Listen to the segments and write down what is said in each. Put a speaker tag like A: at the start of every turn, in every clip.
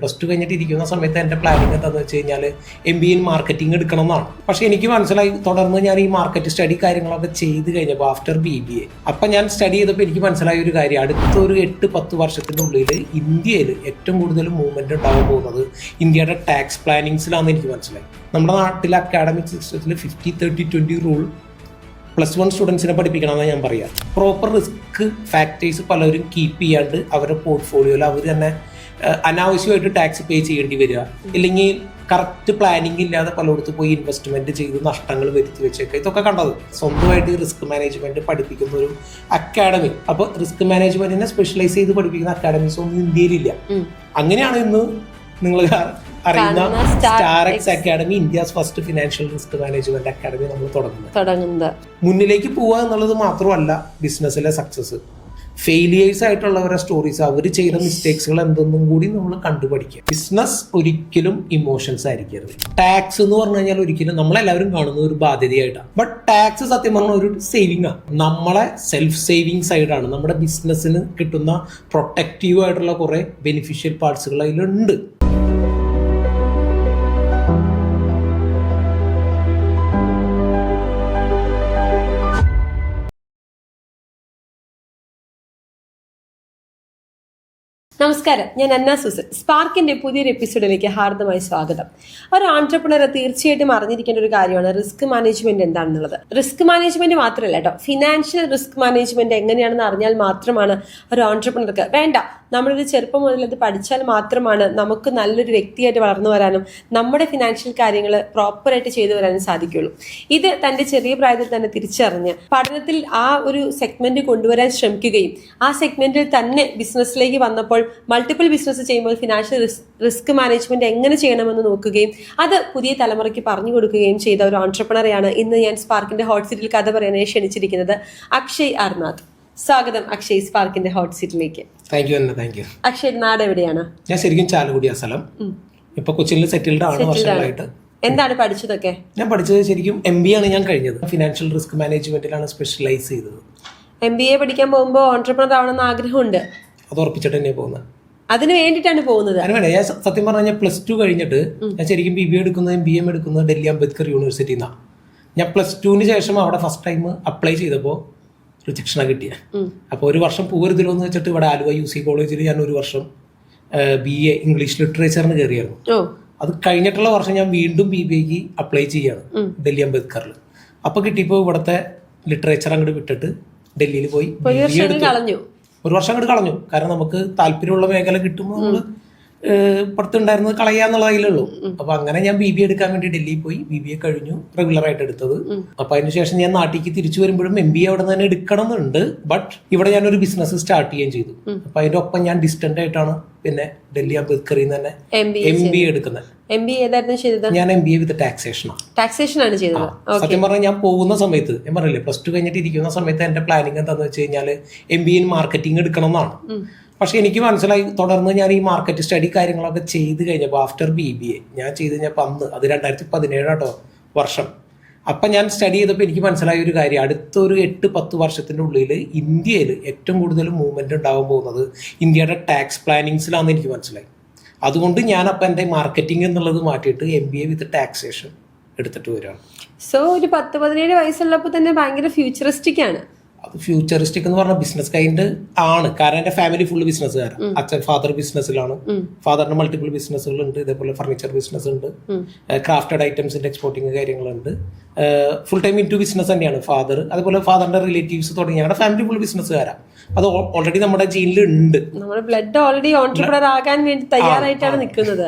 A: Plus two കഴിഞ്ഞിട്ട് ഇരിക്കുന്ന സമയത്ത് എൻ്റെ പ്ലാനിങ് എന്താണെന്ന് വെച്ച് കഴിഞ്ഞാൽ MBA ഇൻ മാർക്കറ്റിംഗ് എടുക്കണം എന്നാണ്. പക്ഷെ എനിക്ക് മനസ്സിലായി, തുടർന്ന് ഞാൻ ഈ മാർക്കറ്റ് സ്റ്റഡി കാര്യങ്ങളൊക്കെ ചെയ്ത് കഴിഞ്ഞപ്പോൾ ആഫ്റ്റർ BBA അപ്പം ഞാൻ സ്റ്റഡി ചെയ്തപ്പോൾ എനിക്ക് മനസ്സിലായ ഒരു കാര്യം, അടുത്തൊരു 8-10 വർഷത്തിൻ്റെ ഉള്ളിൽ ഇന്ത്യയിൽ ഏറ്റവും കൂടുതൽ മൂവ്മെന്റ് ഉണ്ടാകാൻ പോകുന്നത് ഇന്ത്യയുടെ ടാക്സ് പ്ലാനിങ്സിലാണെന്ന് എനിക്ക് മനസ്സിലായി. നമ്മുടെ നാട്ടിലെ അക്കാഡമിക് സിസ്റ്റത്തിൽ 50-30-20 റൂൾ +1 സ്റ്റുഡൻസിനെ പഠിപ്പിക്കണമെന്നാണ് ഞാൻ പറയുക. പ്രോപ്പർ റിസ്ക് ഫാക്ടേഴ്സ് പലരും കീപ്പ് ചെയ്യാണ്ട് അവരുടെ പോർട്ട്ഫോളിയോയിൽ അവർ തന്നെ അനാവശ്യമായിട്ട് ടാക്സ് പേ ചെയ്യേണ്ടി വരിക, ഇല്ലെങ്കിൽ കറക്റ്റ് പ്ലാനിങ് ഇല്ലാതെ പലയിടത്ത് പോയി ഇൻവെസ്റ്റ്മെന്റ് ചെയ്ത് നഷ്ടങ്ങൾ വരുത്തി വെച്ചേക്കുക. ഇതൊക്കെ കണ്ടത് സ്വന്തമായിട്ട് റിസ്ക് മാനേജ്മെന്റ് പഠിപ്പിക്കുന്ന ഒരു അക്കാഡമി. അപ്പോൾ റിസ്ക് മാനേജ്മെന്റിനെ സ്പെഷ്യലൈസ് ചെയ്ത് പഠിപ്പിക്കുന്ന അക്കാഡമീസ് ഒന്നും ഇന്ത്യയിലില്ല. അങ്ങനെയാണ് ഇന്ന് നിങ്ങൾ അറിയുന്ന StarX academy, India's first financial risk management academy നമ്മൾ തുടങ്ങുന്നത്. മുന്നിലേക്ക് പോവുക എന്നുള്ളത് മാത്രമല്ല ബിസിനസ്സിലെ സക്സസ്, ഫെയിലിയേഴ്സ് ആയിട്ടുള്ളവരുടെ സ്റ്റോറീസ്, അവർ ചെയ്യുന്ന മിസ്റ്റേക്സുകൾ എന്തെന്നും കൂടി നമ്മൾ കണ്ടുപഠിക്കുക. ബിസിനസ് ഒരിക്കലും ഇമോഷൻസ് ആയിരിക്കരുത്. ടാക്സ് എന്ന് പറഞ്ഞു കഴിഞ്ഞാൽ ഒരിക്കലും നമ്മളെല്ലാവരും കാണുന്ന ഒരു ബാധ്യതയായിട്ടാണ്. ബട്ട് ടാക്സ് സത്യം പറഞ്ഞ ഒരു സേവിങ് ആണ്, നമ്മളെ സെൽഫ് സേവിങ് സൈഡാണ്. നമ്മുടെ ബിസിനസ്സിന് കിട്ടുന്ന പ്രൊട്ടക്റ്റീവ് ആയിട്ടുള്ള കുറെ ബെനിഫിഷ്യൽ പാർട്സുകൾ അതിലുണ്ട്.
B: നമസ്കാരം, ഞാൻ അന്ന സൂസൻ. സ്പാർക്കിന്റെ പുതിയൊരു എപ്പിസോഡിലേക്ക് ഹാർദമായി സ്വാഗതം. ഒരു ആന്റർപ്രണർ തീർച്ചയായിട്ടും അറിഞ്ഞിരിക്കേണ്ട ഒരു കാര്യമാണ് റിസ്ക് മാനേജ്മെന്റ് എന്താണെന്നുള്ളത്. റിസ്ക് മാനേജ്മെന്റ് മാത്രമല്ല കേട്ടോ, ഫിനാൻഷ്യൽ റിസ്ക് മാനേജ്മെന്റ് എങ്ങനെയാണെന്ന് അറിഞ്ഞാൽ മാത്രമാണ് ഒരു ആന്റർപ്രണർക്ക് വേണ്ട, നമ്മളൊരു ചെറുപ്പം മുതൽ അത് പഠിച്ചാൽ മാത്രമാണ് നമുക്ക് നല്ലൊരു വ്യക്തിയായിട്ട് വളർന്നു വരാനും നമ്മുടെ ഫിനാൻഷ്യൽ കാര്യങ്ങൾ പ്രോപ്പറായിട്ട് ചെയ്തു വരാനും സാധിക്കുള്ളൂ. ഇത് തന്റെ ചെറിയ പ്രായത്തിൽ തന്നെ തിരിച്ചറിഞ്ഞ് പഠനത്തിൽ ആ ഒരു സെഗ്മെന്റ് കൊണ്ടുവരാൻ ശ്രമിക്കുകയും ആ സെഗ്മെന്റിൽ തന്നെ ബിസിനസ്സിലേക്ക് വന്നപ്പോൾ മൾട്ടിപ്പിൾ ബിസിനസ് ചെയ്യുമ്പോൾ ഫിനാൻഷ്യൽ റിസ്ക് മാനേജ്മെന്റ് എങ്ങനെ ചെയ്യണമെന്ന് നോക്കുകയും അത് പുതിയ തലമുറയ്ക്ക് പറഞ്ഞു കൊടുക്കുകയും ചെയ്ത ഒരു ഓൺട്രപ്രണറെയാണ് ഇന്ന് ഞാൻ സ്പാർക്കിന്റെ ഹോട്ട് സീറ്റിൽ കഥ പറയാനായി ക്ഷണിച്ചിരിക്കുന്നത്. അക്ഷയ് ആർനാഥ്. സ്വാഗതം അക്ഷയ് സ്പാർക്കിന്റെ ഹോട്ട് സീറ്റിലേക്ക്.
A: Thank you.
B: അക്ഷയ് നാട് എവിടെയാണ്?
A: ഞാൻ ശരിക്കും ചാലക്കുടി സ്ഥലം, ഇപ്പൊ കൊച്ചിയിൽ സെറ്റിൽഡ് ആണ് വർഷങ്ങളായിട്ട്.
B: എന്താണ് പഠിച്ചതൊക്കെ?
A: ഞാൻ പഠിച്ചത് ശരിക്കും MBA ആണ് ഞാൻ കഴിഞ്ഞത്. ഫിനാൻഷ്യൽ റിസ്ക് മാനേജ്മെന്റിലാണ് സ്പെഷ്യലൈസ് ചെയ്തത്.
B: MBA പഠിക്കാൻ പോകുമ്പോൾ ഓൺട്രപ്രണർ ആവണമെന്ന് ആഗ്രഹമുണ്ട്?
A: അത് ഉറപ്പിച്ചിട്ട് തന്നെ പോകുന്നത്.
B: അതിന് വേണ്ടിയിട്ടാണ് പോകുന്നത്?
A: അതിന് വേണ്ട. ഞാൻ സത്യം പറഞ്ഞാൽ +2 കഴിഞ്ഞിട്ട് ഞാൻ ശരിക്കും BBA എടുക്കുന്നത് MBA എടുക്കുന്നത് ഡൽഹി അംബേദ്കർ യൂണിവേഴ്സിറ്റിയിൽ നിന്നാണ്. ഞാൻ +2 ശേഷം അവിടെ ഫസ്റ്റ് ടൈം അപ്ലൈ ചെയ്തപ്പോൾ റിജക്ഷനാണ് കിട്ടിയത്. അപ്പോൾ ഒരു വർഷം പോകരുതല്ലോ എന്ന് വെച്ചിട്ട് ഇവിടെ ആലുവ UC കോളേജിൽ ഞാൻ ഒരു വർഷം BA ഇംഗ്ലീഷ് ലിറ്ററേച്ചറിന് കയറിയായിരുന്നു. അത് കഴിഞ്ഞിട്ടുള്ള വർഷം ഞാൻ വീണ്ടും BBAക്ക് അപ്ലൈ ചെയ്യാണ് ഡൽഹി അംബേദ്കറിൽ. അപ്പോൾ കിട്ടിയപ്പോൾ ഇവിടുത്തെ ലിറ്ററേച്ചർ അങ്ങോട്ട് വിട്ടിട്ട് ഡൽഹിയിൽ പോയി ഒരു വർഷം അങ്ങോട്ട് കളഞ്ഞു. കാരണം നമുക്ക് താല്പര്യമുള്ള മേഖല കിട്ടുമ്പോൾ നമ്മൾ പുറത്തുണ്ടായിരുന്നത് കളയാന്നുള്ള കയ്യിലുള്ളൂ. അപ്പൊ അങ്ങനെ ഞാൻ BBA എടുക്കാൻ വേണ്ടി ഡൽഹിയിൽ പോയി. BBA കഴിഞ്ഞു, റെഗുലർ ആയിട്ട് എടുത്തത്. അപ്പൊ അതിനുശേഷം ഞാൻ നാട്ടിലേക്ക് തിരിച്ചു വരുമ്പോഴും MBA അവിടെ നിന്ന് തന്നെ എടുക്കണം എന്നുണ്ട്. ബട്ട് ഇവിടെ ഞാനൊരു ബിസിനസ് സ്റ്റാർട്ട് ചെയ്യുകയും ചെയ്തു. അപ്പൊ അതിന്റെ ഒപ്പം ഞാൻ ഡിസ്റ്റന്റ് ആയിട്ടാണ് പിന്നെ ഡൽഹി അംബേദ്കറിൽ നിന്ന് തന്നെ MBA എടുക്കുന്നത്. ഞാൻ MBA വിത്ത് ടാക്സേഷൻ ആണ് ചെയ്തത്. സത്യം പറഞ്ഞാൽ ഞാൻ പോകുന്ന സമയത്ത് ഞാൻ പറഞ്ഞില്ലേ, +2 കഴിഞ്ഞിട്ട് ഇരിക്കുന്ന സമയത്ത് എന്റെ പ്ലാനിങ് എന്താണെന്ന് വെച്ച് കഴിഞ്ഞാൽ MBA ഇൻ മാർക്കറ്റിംഗ് എടുക്കണം എന്നാണ്. പക്ഷെ എനിക്ക് മനസ്സിലായി, തുടർന്ന് ഞാൻ ഈ മാർക്കറ്റ് സ്റ്റഡി കാര്യങ്ങളൊക്കെ ചെയ്ത് കഴിഞ്ഞപ്പോൾ ആഫ്റ്റർ BBA ഞാൻ ചെയ്ത് കഴിഞ്ഞപ്പോൾ അത് 2017 വർഷം. അപ്പം ഞാൻ സ്റ്റഡി ചെയ്തപ്പോൾ എനിക്ക് മനസ്സിലായ ഒരു കാര്യം, അടുത്തൊരു 8-10 വർഷത്തിൻ്റെ ഉള്ളിൽ ഇന്ത്യയിൽ ഏറ്റവും കൂടുതൽ മൂവ്മെന്റ് ഉണ്ടാകാൻ പോകുന്നത് ഇന്ത്യയുടെ ടാക്സ് പ്ലാനിങ്സിലാണെന്ന് എനിക്ക് മനസ്സിലായി. അതുകൊണ്ട് ഞാൻ അപ്പം എൻ്റെ മാർക്കറ്റിംഗ് എന്നുള്ളത് മാറ്റിയിട്ട് MBA വിത്ത് ടാക്സേഷൻ എടുത്തിട്ട് വരികയാണ്.
B: സോ ഒരു 10-17 വയസ്സുള്ളപ്പോൾ തന്നെ ഭയങ്കര ഫ്യൂച്ചറിസ്റ്റിക് ആണ്.
A: അത് ഫ്യൂച്ചറിസ്റ്റിക് എന്ന് പറഞ്ഞ ബിസിനസ് കൈൻഡ് ആണ്. കാരണം എൻ്റെ ഫാമിലി ഫുള്ള് ബിസിനസ്സുകാരാണ്. അച്ഛൻ ഫാദർ ബിസിനസ്സിലാണ്. ഫാദറിന് മൾട്ടിപ്പിൾ ബിസിനസ്സുകളുണ്ട്. ഇതേപോലെ ഫർണിച്ചർ ബിസിനസ് ഉണ്ട്, ക്രാഫ്റ്റഡ് ഐറ്റംസിന്റെ എക്സ്പോർട്ടിങ് കാര്യങ്ങളുണ്ട്. ഫുൾ ടൈം ഇൻടു ബിസിനസ് തന്നെയാണ് ഫാദർ. അതുപോലെ ഫാദറിന്റെ റിലേറ്റീവ്സ് തുടങ്ങി ഞങ്ങളുടെ ഫാമിലി ഫുൾ ബിസിനസ്സുകാരാണ്. അത് ഓൾറെഡി നമ്മുടെ ജീനിൽ ഉണ്ട്.
B: നമ്മുടെ ബ്ലഡ് ഓൾറെഡി ഓൺട്രപ്രണർ ആകാൻ വേണ്ടി തയ്യാറായിട്ടാണ് നിൽക്കുന്നത്.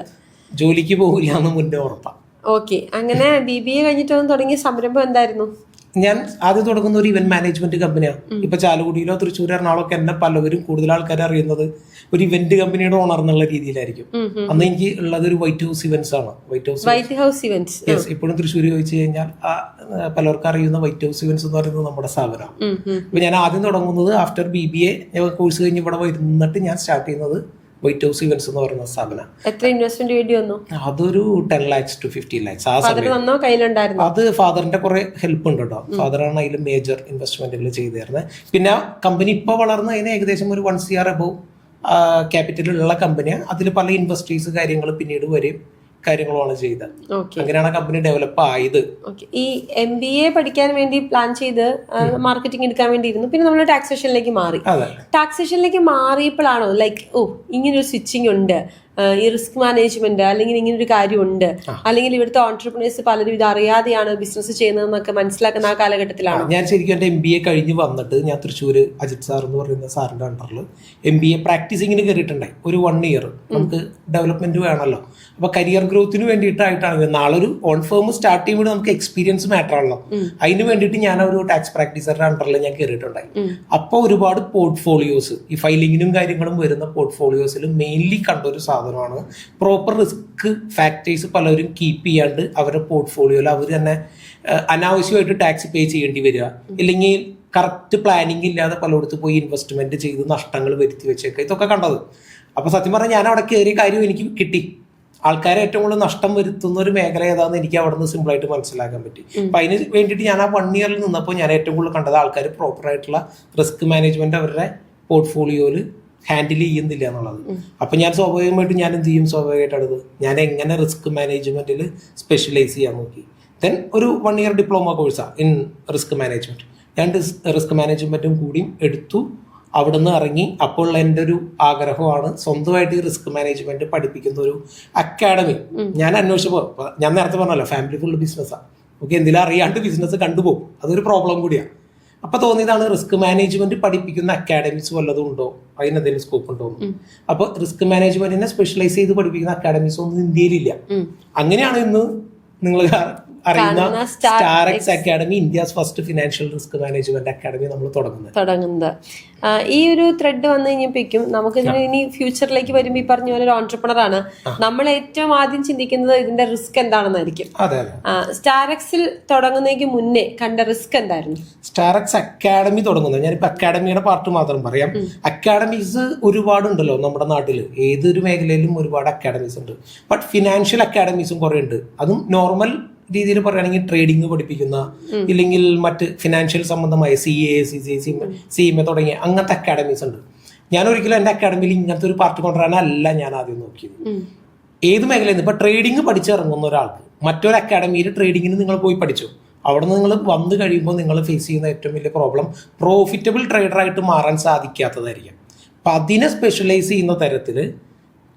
A: ജോലിക്ക് പോകില്ല എന്ന് മുന്നേ ഉറപ്പാണ്.
B: ഓക്കെ, അങ്ങനെ BBA കഴിഞ്ഞിട്ട് തുടങ്ങിയ സംരംഭം എന്തായിരുന്നു?
A: ഞാൻ ആദ്യം തുടങ്ങുന്ന ഒരു ഇവന്റ് മാനേജ്മെന്റ് കമ്പനിയാണ്. ഇപ്പൊ ചാലക്കുടിയിലോ തൃശ്ശൂർ, എറണാകുളമൊക്കെ എന്നെ പലവരും കൂടുതൽ ആൾക്കാർ അറിയുന്നത് ഒരു ഇവന്റ് കമ്പനിയുടെ ഓണർ എന്നുള്ള രീതിയിലായിരിക്കും. അന്ന് എനിക്ക് ഉള്ളത് ഒരു വൈറ്റ് ഹൗസ് ഇവന്റ്സ് ആണ്. വൈറ്റ് ഹൗസ് ഇവന്റ്സ് ഇപ്പോഴും തൃശ്ശൂർ ചോദിച്ചു കഴിഞ്ഞാൽ പലർക്കും അറിയുന്ന വൈറ്റ് ഹൗസ് ഇവന്റ്സ് എന്ന് പറയുന്നത് നമ്മുടെ സ്ഥാപനമാണ്. അപ്പൊ ഞാൻ ആദ്യം തുടങ്ങുന്നത് ആഫ്റ്റർ BBA കോഴ്സ് കഴിഞ്ഞ് ഇവിടെ വരുന്നിട്ട് ഞാൻ സ്റ്റാർട്ട് ചെയ്യുന്നത് വൈറ്റ് ഹൗസ് ഇവന്റ്സ് എന്ന് പറയുന്ന സ്ഥാപനം.
B: എത്ര ഇൻവെസ്റ്റ്മെന്റ് വേണ്ടി വന്നു?
A: അതൊരു 10 lakhs to 15 lakhs.
B: അത്
A: ഫാദറിന്റെ കുറെ ഹെൽപ്പ് ഉണ്ട് കേട്ടോ. ഫാദറാണ് അതിൽ മേജർ ഇൻവെസ്റ്റ്മെന്റുകൾ ചെയ്തു തരുന്നത്. പിന്നെ കമ്പനി ഇപ്പൊ വളർന്ന് അതിന് ഏകദേശം ഒരു 1 CR അബവ് ക്യാപിറ്റലുള്ള കമ്പനിയാണ്. അതിൽ പല ഇൻഡസ്ട്രീസ് കാര്യങ്ങൾ പിന്നീട് വരെയും കാര്യങ്ങളുമാണ് ചെയ്തത്. അങ്ങനെയാണ് കമ്പനി ഡെവലപ്പ് ആയത്.
B: ഈ MBA പഠിക്കാൻ വേണ്ടി പ്ലാൻ ചെയ്ത് മാർക്കറ്റിംഗ് എടുക്കാൻ വേണ്ടിയിരുന്നു. പിന്നെ നമ്മൾ ടാക്സേഷനിലേക്ക് മാറി. ടാക്സേഷനിലേക്ക് മാറിയപ്പോഴാണോ ലൈക്ക് ഇങ്ങനൊരു സ്വിച്ചിങ് ഉണ്ട്, ഈ റിസ്ക് മാനേജ്മെന്റ് അല്ലെങ്കിൽ ഇങ്ങനെ ഒരു കാര്യമുണ്ട്, അല്ലെങ്കിൽ ഇവിടുത്തെ ഓൺട്രപ്രണേഴ്സ് പലരും ഇത് അറിയാതെയാണ് ബിസിനസ് ചെയ്യുന്നതെന്നൊക്കെ മനസ്സിലാക്കുന്ന ആ കാലഘട്ടത്തിലാണ്?
A: ഞാൻ ശരിക്കും എൻ്റെ MBA കഴിഞ്ഞ് വന്നിട്ട് ഞാൻ തൃശ്ശൂർ അജിത് സാർ എന്ന് പറയുന്ന സാറിൻ്റെ അണ്ടറിൽ MBA പ്രാക്ടീസിങ്ങിന് കയറിയിട്ടുണ്ടായി. ഒരു 1 ഇയർ നമുക്ക് ഡെവലപ്മെന്റ് വേണമല്ലോ. അപ്പോൾ കരിയർ ഗ്രോത്തിന് വേണ്ടിയിട്ടായിട്ടാണ് നാളെ ഒരു ഓൺ ഫേം സ്റ്റാർട്ട് ചെയ്യുമ്പോൾ നമുക്ക് എക്സ്പീരിയൻസ് മാറ്റർ ആണല്ലോ. അതിന് വേണ്ടിയിട്ട് ഞാൻ ഒരു ടാക്സ് പ്രാക്ടീസറുടെ അണ്ടറിൽ ഞാൻ കയറിയിട്ടുണ്ടായി. അപ്പോൾ ഒരുപാട് പോർട്ട്ഫോളിയോസ്, ഈ ഫയലിങ്ങിനും കാര്യങ്ങളും വരുന്ന പോർട്ട്ഫോളിയോസിൽ മെയിൻലി കണ്ടൊരു സാധനമാണ് പ്രോപ്പർ റിസ്ക് ഫാക്ടേഴ്സ് പലരും കീപ്പ് ചെയ്യാണ്ട് അവരുടെ പോർട്ട്ഫോളിയോയിൽ അവർ തന്നെ അനാവശ്യമായിട്ട് ടാക്സ് പേ ചെയ്യേണ്ടി വരിക, ഇല്ലെങ്കിൽ കറക്റ്റ് പ്ലാനിങ് ഇല്ലാതെ പലയിടത്ത് പോയി ഇൻവെസ്റ്റ്മെന്റ് ചെയ്ത് നഷ്ടങ്ങൾ വരുത്തി വെച്ചേക്കുക, ഇതൊക്കെ കണ്ടത്. അപ്പോൾ സത്യം പറഞ്ഞാൽ ഞാൻ അവിടെ കയറിയ കാര്യം എനിക്ക് കിട്ടി. ആൾക്കാരെ ഏറ്റവും കൂടുതൽ നഷ്ടം വരുത്തുന്ന ഒരു മേഖല ഏതാണെന്ന് എനിക്ക് അവിടെ നിന്ന് സിമ്പിളായിട്ട് മനസ്സിലാക്കാൻ പറ്റി. അപ്പം അതിന് വേണ്ടിയിട്ട് ഞാൻ ആ 1 ഇയറിൽ നിന്നപ്പോൾ ഞാൻ ഏറ്റവും കൂടുതൽ കണ്ടത് ആൾക്കാർ പ്രോപ്പറായിട്ടുള്ള റിസ്ക് മാനേജ്മെന്റ് അവരുടെ പോർട്ട്ഫോളിയോയിൽ ഹാൻഡിൽ ചെയ്യുന്നില്ല എന്നുള്ളത്. അപ്പം ഞാൻ സ്വാഭാവികമായിട്ട് ഞാൻ എന്ത് ചെയ്യും, സ്വാഭാവികമായിട്ടാണ് ഞാൻ എങ്ങനെ റിസ്ക് മാനേജ്മെന്റിൽ സ്പെഷ്യലൈസ് ചെയ്യാൻ നോക്കി. ദെൻ ഒരു 1 ഇയർ ഡിപ്ലോമ കോഴ്സാണ് ഇൻ റിസ്ക് മാനേജ്മെന്റ്. ഞാൻ റിസ്ക് മാനേജ്മെന്റും കൂടിയും എടുത്തു. അവിടെ നിന്ന് ഇറങ്ങി. അപ്പോൾ എൻ്റെ ഒരു ആഗ്രഹമാണ് സ്വന്തമായിട്ട് ഈ റിസ്ക് മാനേജ്മെന്റ് പഠിപ്പിക്കുന്ന ഒരു അക്കാഡമി ഞാൻ അന്വേഷിച്ചപ്പോൾ, ഞാൻ നേരത്തെ പറഞ്ഞല്ലോ ഫാമിലി ഫുള്ള് ബിസിനസ്സാണ്. ഓക്കെ, എന്തെങ്കിലും അറിയാണ്ട് ബിസിനസ് കണ്ടുപോകും, അതൊരു പ്രോബ്ലം കൂടിയാണ്. അപ്പോൾ തോന്നിയതാണ് റിസ്ക് മാനേജ്മെന്റ് പഠിപ്പിക്കുന്ന അക്കാഡമീസ് വല്ലതും ഉണ്ടോ, അതിനെന്തെങ്കിലും സ്കോപ്പ് ഉണ്ടോ. അപ്പോൾ റിസ്ക് മാനേജ്മെന്റിനെ സ്പെഷ്യലൈസ് ചെയ്ത് പഠിപ്പിക്കുന്ന അക്കാഡമീസ് ഒന്നും ഇന്ത്യയിലില്ല. അങ്ങനെയാണ് ഇന്ന് നിങ്ങൾ അറിയുന്ന StarX academy, India's first financial risk management academy നമ്മൾ തുടങ്ങുന്നത്.
B: ഈ ഒരു ത്രെഡ് വന്നു കഴിഞ്ഞപ്പോഴേക്കും നമുക്ക് ഇനി ഫ്യൂച്ചറിലേക്ക് വരുമ്പോൾ ഈ പറഞ്ഞ പോലെ ഒരു ഓൺട്രപ്രണർ ആണ്, നമ്മൾ ഏറ്റവും ആദ്യം ചിന്തിക്കുന്നത് ഇതിന്റെ റിസ്ക് എന്താണെന്നായിരിക്കും. സ്റ്റാർഎക്സിൽ തുടങ്ങുന്നതിന് മുന്നേ കണ്ട റിസ്ക് എന്തായിരുന്നു?
A: സ്റ്റാർഎക്സ് അക്കാഡമി തുടങ്ങുന്നത്, ഞാനിപ്പോ അക്കാഡമിയുടെ പാർട്ട് മാത്രം പറയാം. അക്കാഡമീസ് ഒരുപാടുണ്ടല്ലോ നമ്മുടെ നാട്ടിൽ, ഏതൊരു മേഖലയിലും ഒരുപാട് അക്കാഡമീസ് ഉണ്ട്. ബട്ട് ഫിനാൻഷ്യൽ അക്കാഡമീസും കുറെ ഉണ്ട്. അതും നോർമൽ രീതിയിൽ പറയുകയാണെങ്കിൽ ട്രേഡിംഗ് പഠിപ്പിക്കുന്ന, ഇല്ലെങ്കിൽ മറ്റ് ഫിനാൻഷ്യൽ സംബന്ധമായ CA, CMA തുടങ്ങിയ അങ്ങനത്തെ അക്കാഡമീസ് ഉണ്ട്. ഞാൻ ഒരിക്കലും എൻ്റെ അക്കാഡമിയിൽ ഇങ്ങനത്തെ ഒരു പാർട്ട് കൊണ്ടുവരാനല്ല ഞാൻ ആദ്യം നോക്കിയത്. ഏത് മേഖലയിൽ നിന്ന് ഇപ്പൊ ട്രേഡിംഗ് പഠിച്ചിറങ്ങുന്ന ഒരാൾക്ക് മറ്റൊരു അക്കാഡമിയിൽ ട്രേഡിങ്ങിന് നിങ്ങൾ പോയി പഠിച്ചു, അവിടെ നിന്ന് നിങ്ങൾ വന്നു കഴിയുമ്പോൾ നിങ്ങൾ ഫേസ് ചെയ്യുന്ന ഏറ്റവും വലിയ പ്രോബ്ലം പ്രോഫിറ്റബിൾ ട്രേഡറായിട്ട് മാറാൻ സാധിക്കാത്തതായിരിക്കും. അപ്പം അതിനെ സ്പെഷ്യലൈസ് ചെയ്യുന്ന തരത്തിൽ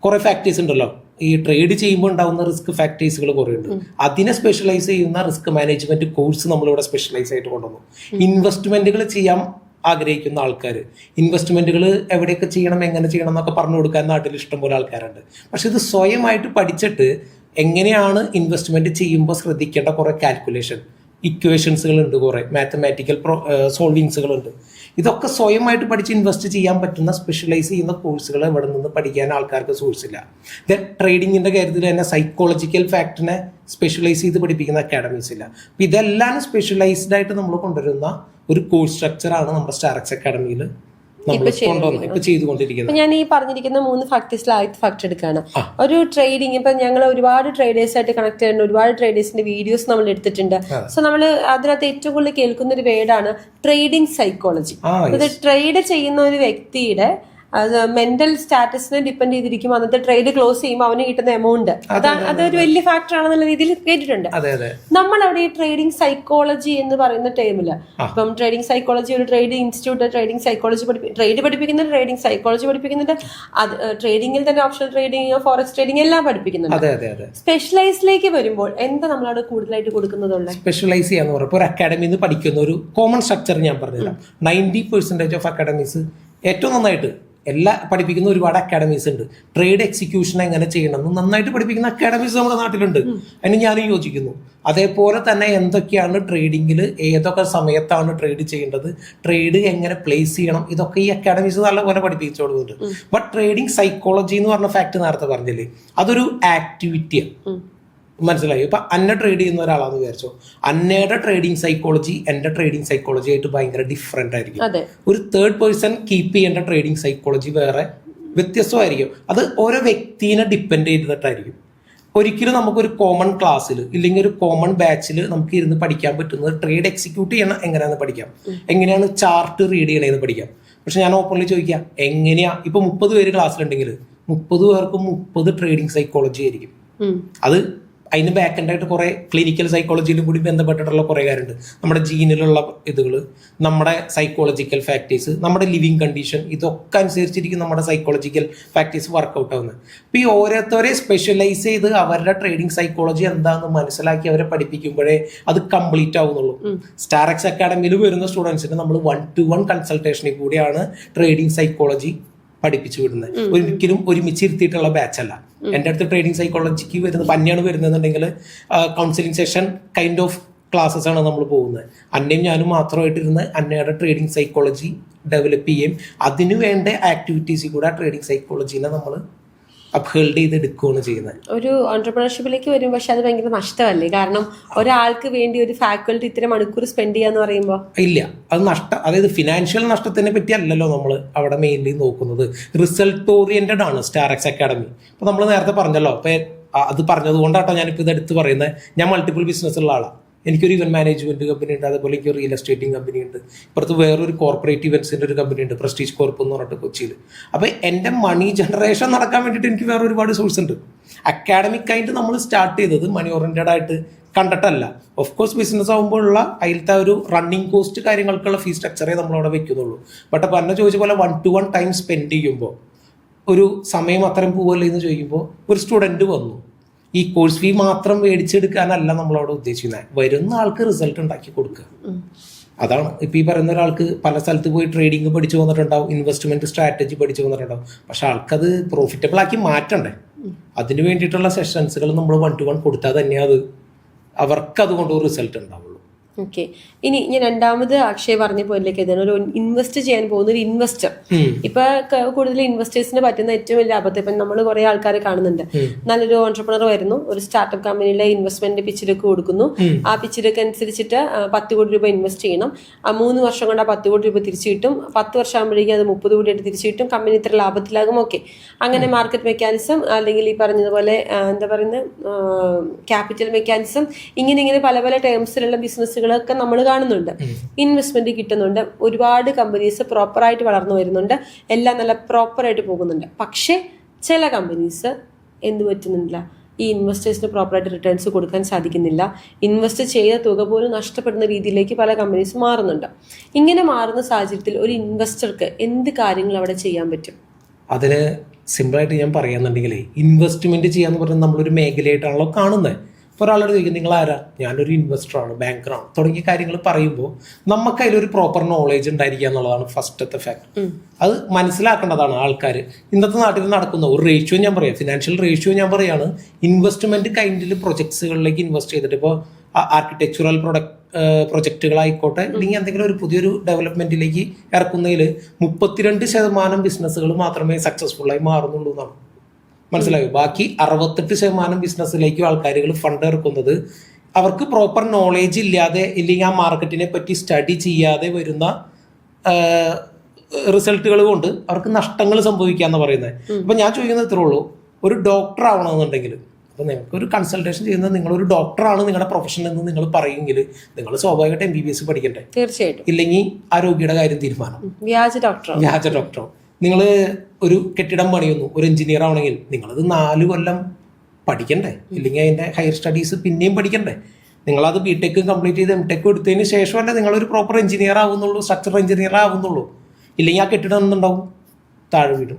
A: കുറെ ഫാക്ടേഴ്സ് ഉണ്ടല്ലോ. ഈ ട്രേഡ് ചെയ്യുമ്പോൾ ഉണ്ടാവുന്ന റിസ്ക് ഫാക്ടേഴ്സുകൾ കുറേ ഉണ്ട്. അതിനെ സ്പെഷ്യലൈസ് ചെയ്യുന്ന റിസ്ക് മാനേജ്മെന്റ് കോഴ്സ് നമ്മളിവിടെ സ്പെഷ്യലൈസ് ആയിട്ട് കൊണ്ടുവന്നു. ഇൻവെസ്റ്റ്മെന്റുകൾ ചെയ്യാൻ ആഗ്രഹിക്കുന്ന ആൾക്കാർ, ഇൻവെസ്റ്റ്മെന്റുകൾ എവിടെയൊക്കെ ചെയ്യണം, എങ്ങനെ ചെയ്യണം എന്നൊക്കെ പറഞ്ഞു കൊടുക്കാൻ നാട്ടിൽ ഇഷ്ടംപോലെ ആൾക്കാരുണ്ട്. പക്ഷെ ഇത് സ്വയമായിട്ട് പഠിച്ചിട്ട് എങ്ങനെയാണ് ഇൻവെസ്റ്റ്മെന്റ് ചെയ്യുമ്പോൾ ശ്രദ്ധിക്കേണ്ട കുറെ കാൽക്കുലേഷൻ ഇക്വേഷൻസുകൾ ഉണ്ട്, കുറെ മാത്തമാറ്റിക്കൽ സോൾവിങ്സുകൾ ഉണ്ട്. ഇതൊക്കെ സ്വയമായിട്ട് പഠിച്ച് ഇൻവെസ്റ്റ് ചെയ്യാൻ പറ്റുന്ന സ്പെഷ്യലൈസ് ചെയ്യുന്ന കോഴ്സുകൾ ഇവിടെ നിന്ന് പഠിക്കാൻ ആൾക്കാർക്ക് സോഴ്സ് ഇല്ല. ദെൻ ട്രേഡിങ്ങിന്റെ കാര്യത്തിൽ തന്നെ സൈക്കോളജിക്കൽ ഫാക്ടറിനെ സ്പെഷ്യലൈസ് ചെയ്ത് പഠിപ്പിക്കുന്ന അക്കാഡമീസ് ഇല്ല. അപ്പം ഇതെല്ലാം സ്പെഷ്യലൈസ്ഡ് ആയിട്ട് നമ്മൾ കൊണ്ടുവരുന്ന ഒരു കോഴ്സ് സ്ട്രക്ചറാണ് നമ്മുടെ സ്റ്റാർഎക്സ് അക്കാഡമിയിൽ ചെയ്തുകൊണ്ടിരിക്കുന്നത്.
B: ഞാൻ ഈ പറഞ്ഞിരിക്കുന്ന 3 ഫാക്ടേഴ്സിൽ ആദ്യത്തെ ഫാക്ടർ എടുക്കുകയാണ്. ഒരു ട്രേഡിംഗ്, ഇപ്പൊ ഞങ്ങൾ ഒരുപാട് ട്രേഡേഴ്സ് ആയിട്ട് കണക്ട് ചെയ്യുന്നുണ്ട്, ഒരുപാട് ട്രേഡേഴ്സിന്റെ വീഡിയോസ് നമ്മൾ എടുത്തിട്ടുണ്ട്. സോ നമ്മൾ അതിനകത്ത് ഏറ്റവും കൂടുതൽ കേൾക്കുന്ന ഒരു വേർഡാണ് ട്രേഡിംഗ് സൈക്കോളജി. ട്രേഡ് ചെയ്യുന്ന ഒരു വ്യക്തിയുടെ മെന്റൽ സ്റ്റാറ്റസിനെ ഡിപ്പെൻഡ് ചെയ്തിരിക്കും അന്നത്തെ ട്രേഡ് ക്ലോസ് ചെയ്യുമ്പോൾ അവന് കിട്ടുന്ന എമൗണ്ട്. അതൊരു വലിയ ഫാക്ടർ ആണെന്നുള്ള രീതിയിൽ കേട്ടിട്ടുണ്ട്. നമ്മൾ അവിടെ ഈ ട്രേഡിംഗ് സൈക്കോളജി എന്ന് പറയുന്ന ടൈമില് ഇപ്പം ട്രേഡിംഗ് സൈക്കോളജി ഒരു trade institute trading psychology trade പഠിപ്പിക്കുന്നുണ്ട്, ട്രേഡിംഗ് സൈക്കോളജി പഠിപ്പിക്കുന്നുണ്ട്, അത് ട്രേഡിംഗിൽ തന്നെ ഓപ്ഷണൽ ട്രേഡിംഗ്, ഫോറക്സ് ട്രേഡിംഗ് എല്ലാം പഠിപ്പിക്കുന്നുണ്ട്. സ്പെഷ്യലൈസിലേക്ക് വരുമ്പോൾ എന്താ നമ്മളവിടെ കൂടുതലായിട്ട് കൊടുക്കുന്നതുള്ളത്?
A: സ്പെഷ്യലൈസ് ചെയ്യാന്ന് പറയുമ്പോൾ ഒരു അക്കാഡമിന്ന് പഠിക്കുന്ന ഒരു കോമൺ സ്ട്രക്ചർ ഞാൻ പറഞ്ഞുതരാം. 90% ഓഫ് അക്കാഡമീസ് ഏറ്റവും നന്നായിട്ട് പഠിപ്പിക്കുന്ന ഒരുപാട് അക്കാഡമീസ് ഉണ്ട്. ട്രേഡ് എക്സിക്യൂഷൻ എങ്ങനെ ചെയ്യണമെന്ന് നന്നായിട്ട് പഠിപ്പിക്കുന്ന അക്കാഡമീസ് നമ്മുടെ നാട്ടിലുണ്ട്. അതിന് ഞാനും യോജിക്കുന്നു. അതേപോലെ തന്നെ എന്തൊക്കെയാണ് ട്രേഡിങ്ങിൽ ഏതൊക്കെ സമയത്താണ് ട്രേഡ് ചെയ്യേണ്ടത്, ട്രേഡ് എങ്ങനെ പ്ലേസ് ചെയ്യണം, ഇതൊക്കെ ഈ അക്കാഡമീസ് നല്ലപോലെ പഠിപ്പിച്ചു കൊടുക്കുന്നുണ്ട്. ബട്ട് ട്രേഡിംഗ് സൈക്കോളജി എന്ന് പറഞ്ഞ ഫാക്ട് നേരത്തെ പറഞ്ഞില്ലേ, അതൊരു ആക്ടിവിറ്റിയാണ്. മനസ്സിലായി? ഇപ്പൊ അന്ന ട്രേഡ് ചെയ്യുന്ന ഒരാളാന്ന് വിചാരിച്ചോ, അന്നയുടെ ട്രേഡിംഗ് സൈക്കോളജി എന്റെ ട്രേഡിംഗ് സൈക്കോളജി ആയിട്ട് ഭയങ്കര ഡിഫറെന്റ് ആയിരിക്കും. ഒരു തേർഡ് പേഴ്സൺ കീപ്പ് ചെയ്യേണ്ട ട്രേഡിംഗ് സൈക്കോളജി വേറെ വ്യത്യസ്തമായിരിക്കും. അത് ഓരോ വ്യക്തിനെ ഡിപ്പെൻഡ് ചെയ്തിട്ടായിരിക്കും. ഒരിക്കലും നമുക്കൊരു കോമൺ ക്ലാസ്സിൽ ഇല്ലെങ്കിൽ ഒരു കോമൺ ബാച്ചിൽ നമുക്ക് ഇരുന്ന് പഠിക്കാൻ പറ്റുന്നത് ട്രേഡ് എക്സിക്യൂട്ട് ചെയ്യണം എങ്ങനെയാണെന്ന് പഠിക്കാം, എങ്ങനെയാണ് ചാർട്ട് റീഡ് ചെയ്യണമെന്ന് പഠിക്കാം. പക്ഷെ ഞാൻ ഓപ്പൺലി ചോദിക്കാം, എങ്ങനെയാ ഇപ്പൊ 30 പേര് ക്ലാസ്സിലുണ്ടെങ്കിൽ 30 പേർക്കും 30 ട്രേഡിംഗ് സൈക്കോളജി ആയിരിക്കും. അത് അതിന് ബാക്കെൻഡായിട്ട് കുറെ ക്ലിനിക്കൽ സൈക്കോളജിയിലും കൂടി ബന്ധപ്പെട്ടിട്ടുള്ള കുറെ കാര്യമുണ്ട്. നമ്മുടെ ജീനിലുള്ള ഇതുകൾ, നമ്മുടെ സൈക്കോളജിക്കൽ ഫാക്ടേഴ്സ്, നമ്മുടെ ലിവിങ് കണ്ടീഷൻ, ഇതൊക്കെ അനുസരിച്ചിരിക്കും നമ്മുടെ സൈക്കോളജിക്കൽ ഫാക്ടേഴ്സ് വർക്കൗട്ട് ആവുന്നത്. അപ്പൊ ഈ ഓരോരുത്തരെ സ്പെഷ്യലൈസ് ചെയ്ത് അവരുടെ ട്രേഡിംഗ് സൈക്കോളജി എന്താണെന്ന് മനസ്സിലാക്കി അവരെ പഠിപ്പിക്കുമ്പോഴേ അത് കംപ്ലീറ്റ് ആവുന്നുള്ളൂ. സ്റ്റാർഎക്സ് അക്കാഡമിയിൽ വരുന്ന സ്റ്റുഡൻസിന് നമ്മൾ 1-to-1 കൺസൾട്ടേഷനിൽ കൂടിയാണ് ട്രേഡിംഗ് സൈക്കോളജി പഠിപ്പിച്ചു വിടുന്നത്. ഒരിക്കലും ഒരുമിച്ചിരുത്തിയിട്ടുള്ള ബാച്ചല്ല. എൻ്റെ അടുത്ത് ട്രേഡിംഗ് സൈക്കോളജിക്ക് വരുന്നത് പന്നെയാണ് വരുന്നതെന്നുണ്ടെങ്കിൽ counselling session kind of classes ആണ് നമ്മൾ പോകുന്നത്. അന്നയും ഞാനും മാത്രമായിട്ടിരുന്ന് അന്നയുടെ ട്രേഡിംഗ് സൈക്കോളജി ഡെവലപ്പ് ചെയ്യും. അതിനു വേണ്ട ആക്ടിവിറ്റീസിൽ കൂടെ ആ ട്രേഡിംഗ് സൈക്കോളജീനെ നമ്മൾ അപ്ഹോൾഡ് ചെയ്തെടുക്കുകയാണ് ചെയ്യുന്നത്.
B: ഒരു ഓൺടർപ്രണർഷിപ്പിലേക്ക് വരും, പക്ഷെ അത് ഭയങ്കര നഷ്ടമല്ലേ? കാരണം ഒരാൾക്ക് വേണ്ടി ഒരു ഫാക്കൽറ്റി ഇത്ര മണിക്കൂർ സ്പെൻഡ് ചെയ്യാന്ന് പറയുമ്പോൾ
A: ഇല്ല, അത് അതായത് ഫിനാൻഷ്യൽ നഷ്ടത്തിനെ പറ്റി അല്ലല്ലോ നമ്മൾ അവിടെ മെയിൻലി നോക്കുന്നത്. റിസൾട്ട് ഓറിയന്റഡ് ആണ് സ്റ്റാർഎക്സ് അക്കാഡമി. അപ്പൊ നമ്മൾ നേരത്തെ പറഞ്ഞല്ലോ, അപ്പൊ അത് പറഞ്ഞതുകൊണ്ടാട്ടോ ഞാനിപ്പോൾ ഇത് എടുത്ത് പറയുന്നത്. ഞാൻ മൾട്ടിപ്പിൾ ബിസിനസ് ഉള്ള ആളാണ്. എനിക്കൊരു ഇവന്റ് മാനേജ്മെന്റ് കമ്പനി ഉണ്ട്, അതേപോലെ എനിക്ക് റിയൽ എസ്റ്റേറ്റിംഗ് കമ്പനി ഉണ്ട്. ഇപ്പുറത്ത് വേറൊരു കോർപ്പറേറ്റ് ഇവന്റ്സിന്റെ ഒരു കമ്പനി ഉണ്ട്, പ്രസ്റ്റീജ് കോർപ്പ് എന്ന് പറഞ്ഞിട്ട് കൊച്ചിയിൽ. അപ്പൊ എന്റെ മണി ജനറേഷൻ നടക്കാൻ വേണ്ടിയിട്ട് എനിക്ക് വേറെ ഒരുപാട് സോഴ്സ് ഉണ്ട്. അക്കാഡമിക് ആയിട്ട് നമ്മൾ സ്റ്റാർട്ട് ചെയ്തത് മണി ഓറിയന്റഡ് ആയിട്ട് കണ്ടിട്ടല്ല. ഓഫ് കോഴ്സ് ബിസിനസ് ആകുമ്പോഴുള്ള അതിലത്തെ ഒരു റണ്ണിങ് കോസ്റ്റ് കാര്യങ്ങൾക്കുള്ള ഫീസ് സ്ട്രക്ചറേ നമ്മളവിടെ വെക്കുന്നുള്ളൂ. ബട്ട് അപ്പൊ എന്നെ ചോദിച്ച പോലെ 1-to-1 ടൈം സ്പെൻഡ് ചെയ്യുമ്പോൾ ഒരു സമയം അത്രയും പോവല്ലേ എന്ന് ചോദിക്കുമ്പോൾ ഒരു സ്റ്റുഡൻറ്റ് വന്നു. ഈ കോഴ്സ് ഫീ മാത്രം മേടിച്ചെടുക്കാനല്ല നമ്മളവിടെ ഉദ്ദേശിക്കുന്നത്. വരുന്ന ആൾക്ക് റിസൾട്ട് ഉണ്ടാക്കി കൊടുക്കുക, അതാണ്. ഇപ്പം ഈ പറയുന്ന ഒരാൾക്ക് പല സ്ഥലത്ത് പോയി ട്രേഡിംഗ് പഠിച്ചു വന്നിട്ടുണ്ടാവും, ഇൻവെസ്റ്റ്മെന്റ് സ്ട്രാറ്റജി പഠിച്ചു വന്നിട്ടുണ്ടാവും. പക്ഷെ ആൾക്കത് പ്രോഫിറ്റബിൾ ആക്കി മാറ്റണ്ടേ? അതിന് വേണ്ടിയിട്ടുള്ള സെഷൻസുകൾ നമ്മൾ 1-to-1 കൊടുത്താൽ തന്നെ അത് അവർക്ക് അതുകൊണ്ട് ഒരു റിസൾട്ട് ഉണ്ടാവുള്ളൂ.
B: ഓക്കെ. ഇനി ഞാൻ രണ്ടാമത് അക്ഷയ് പറഞ്ഞ പോയിലേക്ക് എഴുതാൻ, ഒരു ഇൻവെസ്റ്റ് ചെയ്യാൻ പോകുന്ന ഒരു ഇൻവെസ്റ്റർ, ഇപ്പൊ കൂടുതൽ ഇൻവെസ്റ്റേഴ്സിന് പറ്റുന്ന ഏറ്റവും വലിയ അബദ്ധം, ഇപ്പൊ നമ്മൾ കുറെ ആൾക്കാരെ കാണുന്നുണ്ട്. നല്ലൊരു ഓൺട്രപ്രണർ വരുന്നു, ഒരു സ്റ്റാർട്ടപ്പ് കമ്പനിയിലെ ഇൻവെസ്റ്റ്മെന്റ് പിച്ചിലേക്ക് കൊടുക്കുന്നു. ആ പിച്ചിലേക്ക് അനുസരിച്ചിട്ട് 10 കോടി രൂപ ഇൻവെസ്റ്റ് ചെയ്യണം. 3 വർഷം കൊണ്ട് ആ 10 കോടി രൂപ തിരിച്ചു കിട്ടും. 10 വർഷം ആകുമ്പോഴേക്കും അത് 30 കോടിയായിട്ട് തിരിച്ചു കിട്ടും. കമ്പനി ഇത്ര ലാഭത്തിലാകും. ഓക്കെ, അങ്ങനെ മാർക്കറ്റ് മെക്കാനിസം അല്ലെങ്കിൽ ഈ പറഞ്ഞതുപോലെ എന്താ പറയുന്നത് ക്യാപിറ്റൽ മെക്കാനിസം, ഇങ്ങനെ പല പല ടേംസിലുള്ള ബിസിനസ്സുകളൊക്കെ നമ്മൾ കാണുന്നുണ്ട്. ഇൻവെസ്റ്റ്മെന്റ് കിട്ടുന്നുണ്ട്, ഒരുപാട് കമ്പനീസ് പ്രോപ്പറായിട്ട് വളർന്നു വരുന്നുണ്ട്, എല്ലാം നല്ല പ്രോപ്പറായിട്ട് പോകുന്നുണ്ട്. പക്ഷെ ചില കമ്പനീസ് എന്ത് പറ്റുന്നില്ല, ഈ ഇൻവെസ്റ്റേഴ്സിന് പ്രോപ്പറായിട്ട് റിട്ടേൺസ് കൊടുക്കാൻ സാധിക്കുന്നില്ല. ഇൻവെസ്റ്റ് ചെയ്ത തുക പോലും നഷ്ടപ്പെടുന്ന രീതിയിലേക്ക് പല കമ്പനീസ് മാറുന്നുണ്ട്. ഇങ്ങനെ മാറുന്ന സാഹചര്യത്തിൽ ഒരു ഇൻവെസ്റ്റർക്ക് എന്ത് കാര്യങ്ങൾ അവിടെ ചെയ്യാൻ പറ്റും?
A: അതിന് സിമ്പിളായിട്ട് ഞാൻ പറയാന്നുണ്ടെങ്കിൽ, ഇൻവെസ്റ്റ്മെന്റ് ചെയ്യാന്ന് പറഞ്ഞാൽ നമ്മളൊരു മേഖലയായിട്ടാണല്ലോ കാണുന്നത്. ഇപ്പോൾ ഒരാളോട് ചോദിക്കും, നിങ്ങൾ ആരാ? ഞാനൊരു ഇൻവെസ്റ്ററാണ്, ബാങ്കറാണ്, തുടങ്ങിയ കാര്യങ്ങൾ പറയുമ്പോൾ നമുക്ക് അതിലൊരു പ്രോപ്പർ നോളേജ് ഉണ്ടായിരിക്കുക എന്നുള്ളതാണ് ഫസ്റ്റത്തെ ഫാക്ട്. അത് മനസ്സിലാക്കേണ്ടതാണ് ആൾക്കാർ. ഇന്നത്തെ നാട്ടിൽ നടക്കുന്ന ഒരു റേഷ്യോ ഞാൻ പറയാം, ഫിനാൻഷ്യൽ റേഷ്യോ ഞാൻ പറയാണ്. ഇൻവെസ്റ്റ്മെന്റ് കൈൻഡിൽ പ്രൊജക്ട്സുകളിലേക്ക് ഇൻവെസ്റ്റ് ചെയ്തിട്ട്, ഇപ്പോൾ ആർക്കിടെക്ചറൽ പ്രൊജക്റ്റുകളായിക്കോട്ടെ, അല്ലെങ്കിൽ എന്തെങ്കിലും ഒരു പുതിയൊരു ഡെവലപ്മെന്റിലേക്ക് ഇറക്കുന്നതിൽ 32% ബിസിനസ്സുകൾ മാത്രമേ സക്സസ്ഫുള്ളായി മാറുന്നുള്ളൂ എന്നാണ് മനസ്സിലായോ. ബാക്കി 68% ബിസിനസ്സിലേക്ക് ആൾക്കാരുകൾ ഫണ്ട് ഇറക്കുന്നത് അവർക്ക് പ്രോപ്പർ നോളേജ് ഇല്ലാതെ, ഇല്ലെങ്കിൽ ആ മാർക്കറ്റിനെ പറ്റി സ്റ്റഡി ചെയ്യാതെ വരുന്ന റിസൾട്ടുകൾ കൊണ്ട് അവർക്ക് നഷ്ടങ്ങൾ സംഭവിക്കാന്ന് പറയുന്നത്. അപ്പൊ ഞാൻ ചോദിക്കുന്നത് ഇത്രേ ഉള്ളൂ, ഒരു ഡോക്ടർ ആവണമെന്നുണ്ടെങ്കിൽ, അപ്പൊ നിങ്ങൾക്ക് ഒരു കൺസൾട്ടേഷൻ ചെയ്യുന്നത് നിങ്ങളൊരു ഡോക്ടറാണ് നിങ്ങളുടെ പ്രൊഫഷൻ എന്ന് നിങ്ങൾ പറയുമെങ്കിൽ നിങ്ങൾ സ്വാഭാവികമായിട്ട് MBBS പഠിക്കണ്ടേ?
B: തീർച്ചയായിട്ടും.
A: ഇല്ലെങ്കിൽ ആരോഗ്യയുടെ കാര്യം തീരുമാനം. വ്യാജ ഡോക്ടറോ? നിങ്ങൾ ഒരു കെട്ടിടം പണിയുന്നു, ഒരു എഞ്ചിനീയർ ആവണമെങ്കിൽ നിങ്ങളത് 4 കൊല്ലം പഠിക്കണ്ടേ? ഇല്ലെങ്കിൽ അതിൻ്റെ ഹയർ സ്റ്റഡീസ് പിന്നെയും പഠിക്കണ്ടേ? നിങ്ങളത് BTech കംപ്ലീറ്റ് ചെയ്ത് MTech എടുത്തതിന് ശേഷമല്ലേ നിങ്ങളൊരു പ്രോപ്പർ എഞ്ചിനീയർ ആവുന്നുള്ളൂ, സ്ട്രക്ചർ എഞ്ചിനീയർ ആവുന്നുള്ളൂ. ഇല്ലെങ്കിൽ ആ കെട്ടിടം എന്തുണ്ടാവും? താഴെ വീടും.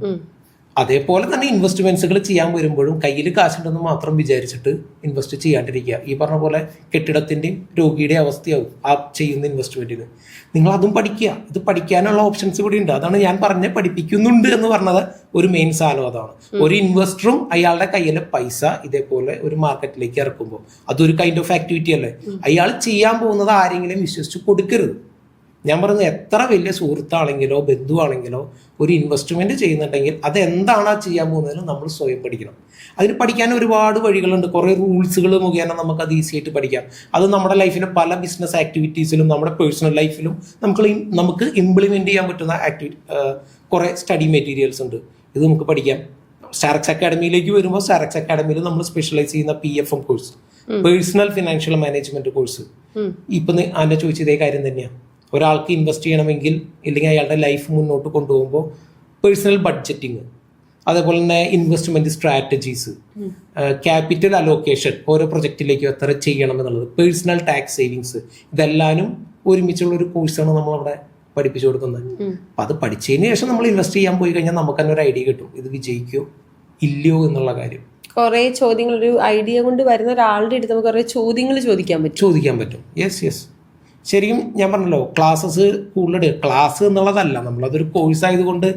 A: അതേപോലെ തന്നെ ഇൻവെസ്റ്റ്മെന്റ്സുകൾ ചെയ്യാൻ വരുമ്പോഴും കയ്യിൽ കാശുണ്ടെന്ന് മാത്രം വിചാരിച്ചിട്ട് ഇൻവെസ്റ്റ് ചെയ്യാണ്ടിരിക്കുക. ഈ പറഞ്ഞ പോലെ കെട്ടിടത്തിൻ്റെയും രോഗിയുടെ അവസ്ഥയാവും ആ ചെയ്യുന്ന ഇൻവെസ്റ്റ്മെന്റിന്. നിങ്ങൾ അതും പഠിക്കുക. ഇത് പഠിക്കാനുള്ള ഓപ്ഷൻസ് ഇവിടെ ഉണ്ട്. അതാണ് ഞാൻ പഠിപ്പിക്കുന്നുണ്ട് എന്ന് പറഞ്ഞത്. ഒരു മെയിൻ സാധനം അതാണ്. ഒരു ഇൻവെസ്റ്ററും അയാളുടെ കയ്യിലെ പൈസ ഇതേപോലെ ഒരു മാർക്കറ്റിലേക്ക് ഇറക്കുമ്പോൾ അതൊരു കൈൻഡ് ഓഫ് ആക്ടിവിറ്റി അല്ലേ. അയാൾ ചെയ്യാൻ പോകുന്നത് ആരെങ്കിലും വിശ്വസിച്ച് കൊടുക്കരുത്. ഞാൻ പറയുന്നത്, എത്ര വലിയ സുഹൃത്താണെങ്കിലോ ബന്ധുവാണെങ്കിലോ ഒരു ഇൻവെസ്റ്റ്മെന്റ് ചെയ്യുന്നുണ്ടെങ്കിൽ അതെന്താണ് ആ ചെയ്യാൻ പോകുന്നതിന് നമ്മൾ സ്വയം പഠിക്കണം. അതിന് പഠിക്കാൻ ഒരുപാട് വഴികളുണ്ട്. കുറേ റൂൾസുകൾ മുഖേന നമുക്കത് ഈസി ആയിട്ട് പഠിക്കാം. അത് നമ്മുടെ ലൈഫിലെ പല ബിസിനസ് ആക്ടിവിറ്റീസിലും നമ്മുടെ പേഴ്സണൽ ലൈഫിലും നമുക്ക് ഇംപ്ലിമെന്റ് ചെയ്യാൻ പറ്റുന്ന കുറേ സ്റ്റഡി മെറ്റീരിയൽസ് ഉണ്ട്. ഇത് നമുക്ക് പഠിക്കാം. സ്റ്റാർഎക്സ് അക്കാഡമിയിലേക്ക് വരുമ്പോൾ സ്റ്റാർഎക്സ് അക്കാഡമിയിൽ നമ്മൾ സ്പെഷ്യലൈസ് ചെയ്യുന്ന PFM course, personal financial management course, ഇപ്പൊ ആന്റെ ചോദിച്ച ഇതേ കാര്യം തന്നെയാണ്. ഒരാൾക്ക് ഇൻവെസ്റ്റ് ചെയ്യണമെങ്കിൽ ഇല്ലെങ്കിൽ അയാളുടെ ലൈഫ് മുന്നോട്ട് കൊണ്ടുപോകുമ്പോൾ പേഴ്സണൽ ബഡ്ജറ്റിങ്, അതേപോലെ തന്നെ ഇൻവെസ്റ്റ്മെന്റ് സ്ട്രാറ്റജീസ്, ക്യാപിറ്റൽ അലോക്കേഷൻ, ഓരോ പ്രൊജക്റ്റിലേക്കും എത്ര ചെയ്യണം എന്നുള്ളത്, പേഴ്സണൽ ടാക്സ് സേവിങ്സ്, ഇതെല്ലാനും ഒരുമിച്ചുള്ള ഒരു കോഴ്സാണ് നമ്മളവിടെ പഠിപ്പിച്ചു കൊടുക്കുന്നത്. അപ്പം അത് പഠിച്ചതിന് ശേഷം നമ്മൾ ഇൻവെസ്റ്റ് ചെയ്യാൻ പോയി കഴിഞ്ഞാൽ നമുക്ക് തന്നെ ഒരു ഐഡിയ കിട്ടും, ഇത് വിജയിക്കോ ഇല്ലയോ എന്നുള്ള കാര്യം.
B: കുറെ ചോദ്യങ്ങൾ, ഒരു ഐഡിയ കൊണ്ട് വരുന്ന ഒരാളുടെ അടുത്ത് നമുക്ക് കുറെ ചോദ്യങ്ങൾ ചോദിക്കാൻ പറ്റും.
A: യെസ്. ശരിക്കും ഞാൻ പറഞ്ഞല്ലോ, ക്ലാസ്സസ് കൂടുതൽ ക്ലാസ് എന്നുള്ളതല്ല, നമ്മളതൊരു കോഴ്സ് ആയതുകൊണ്ട്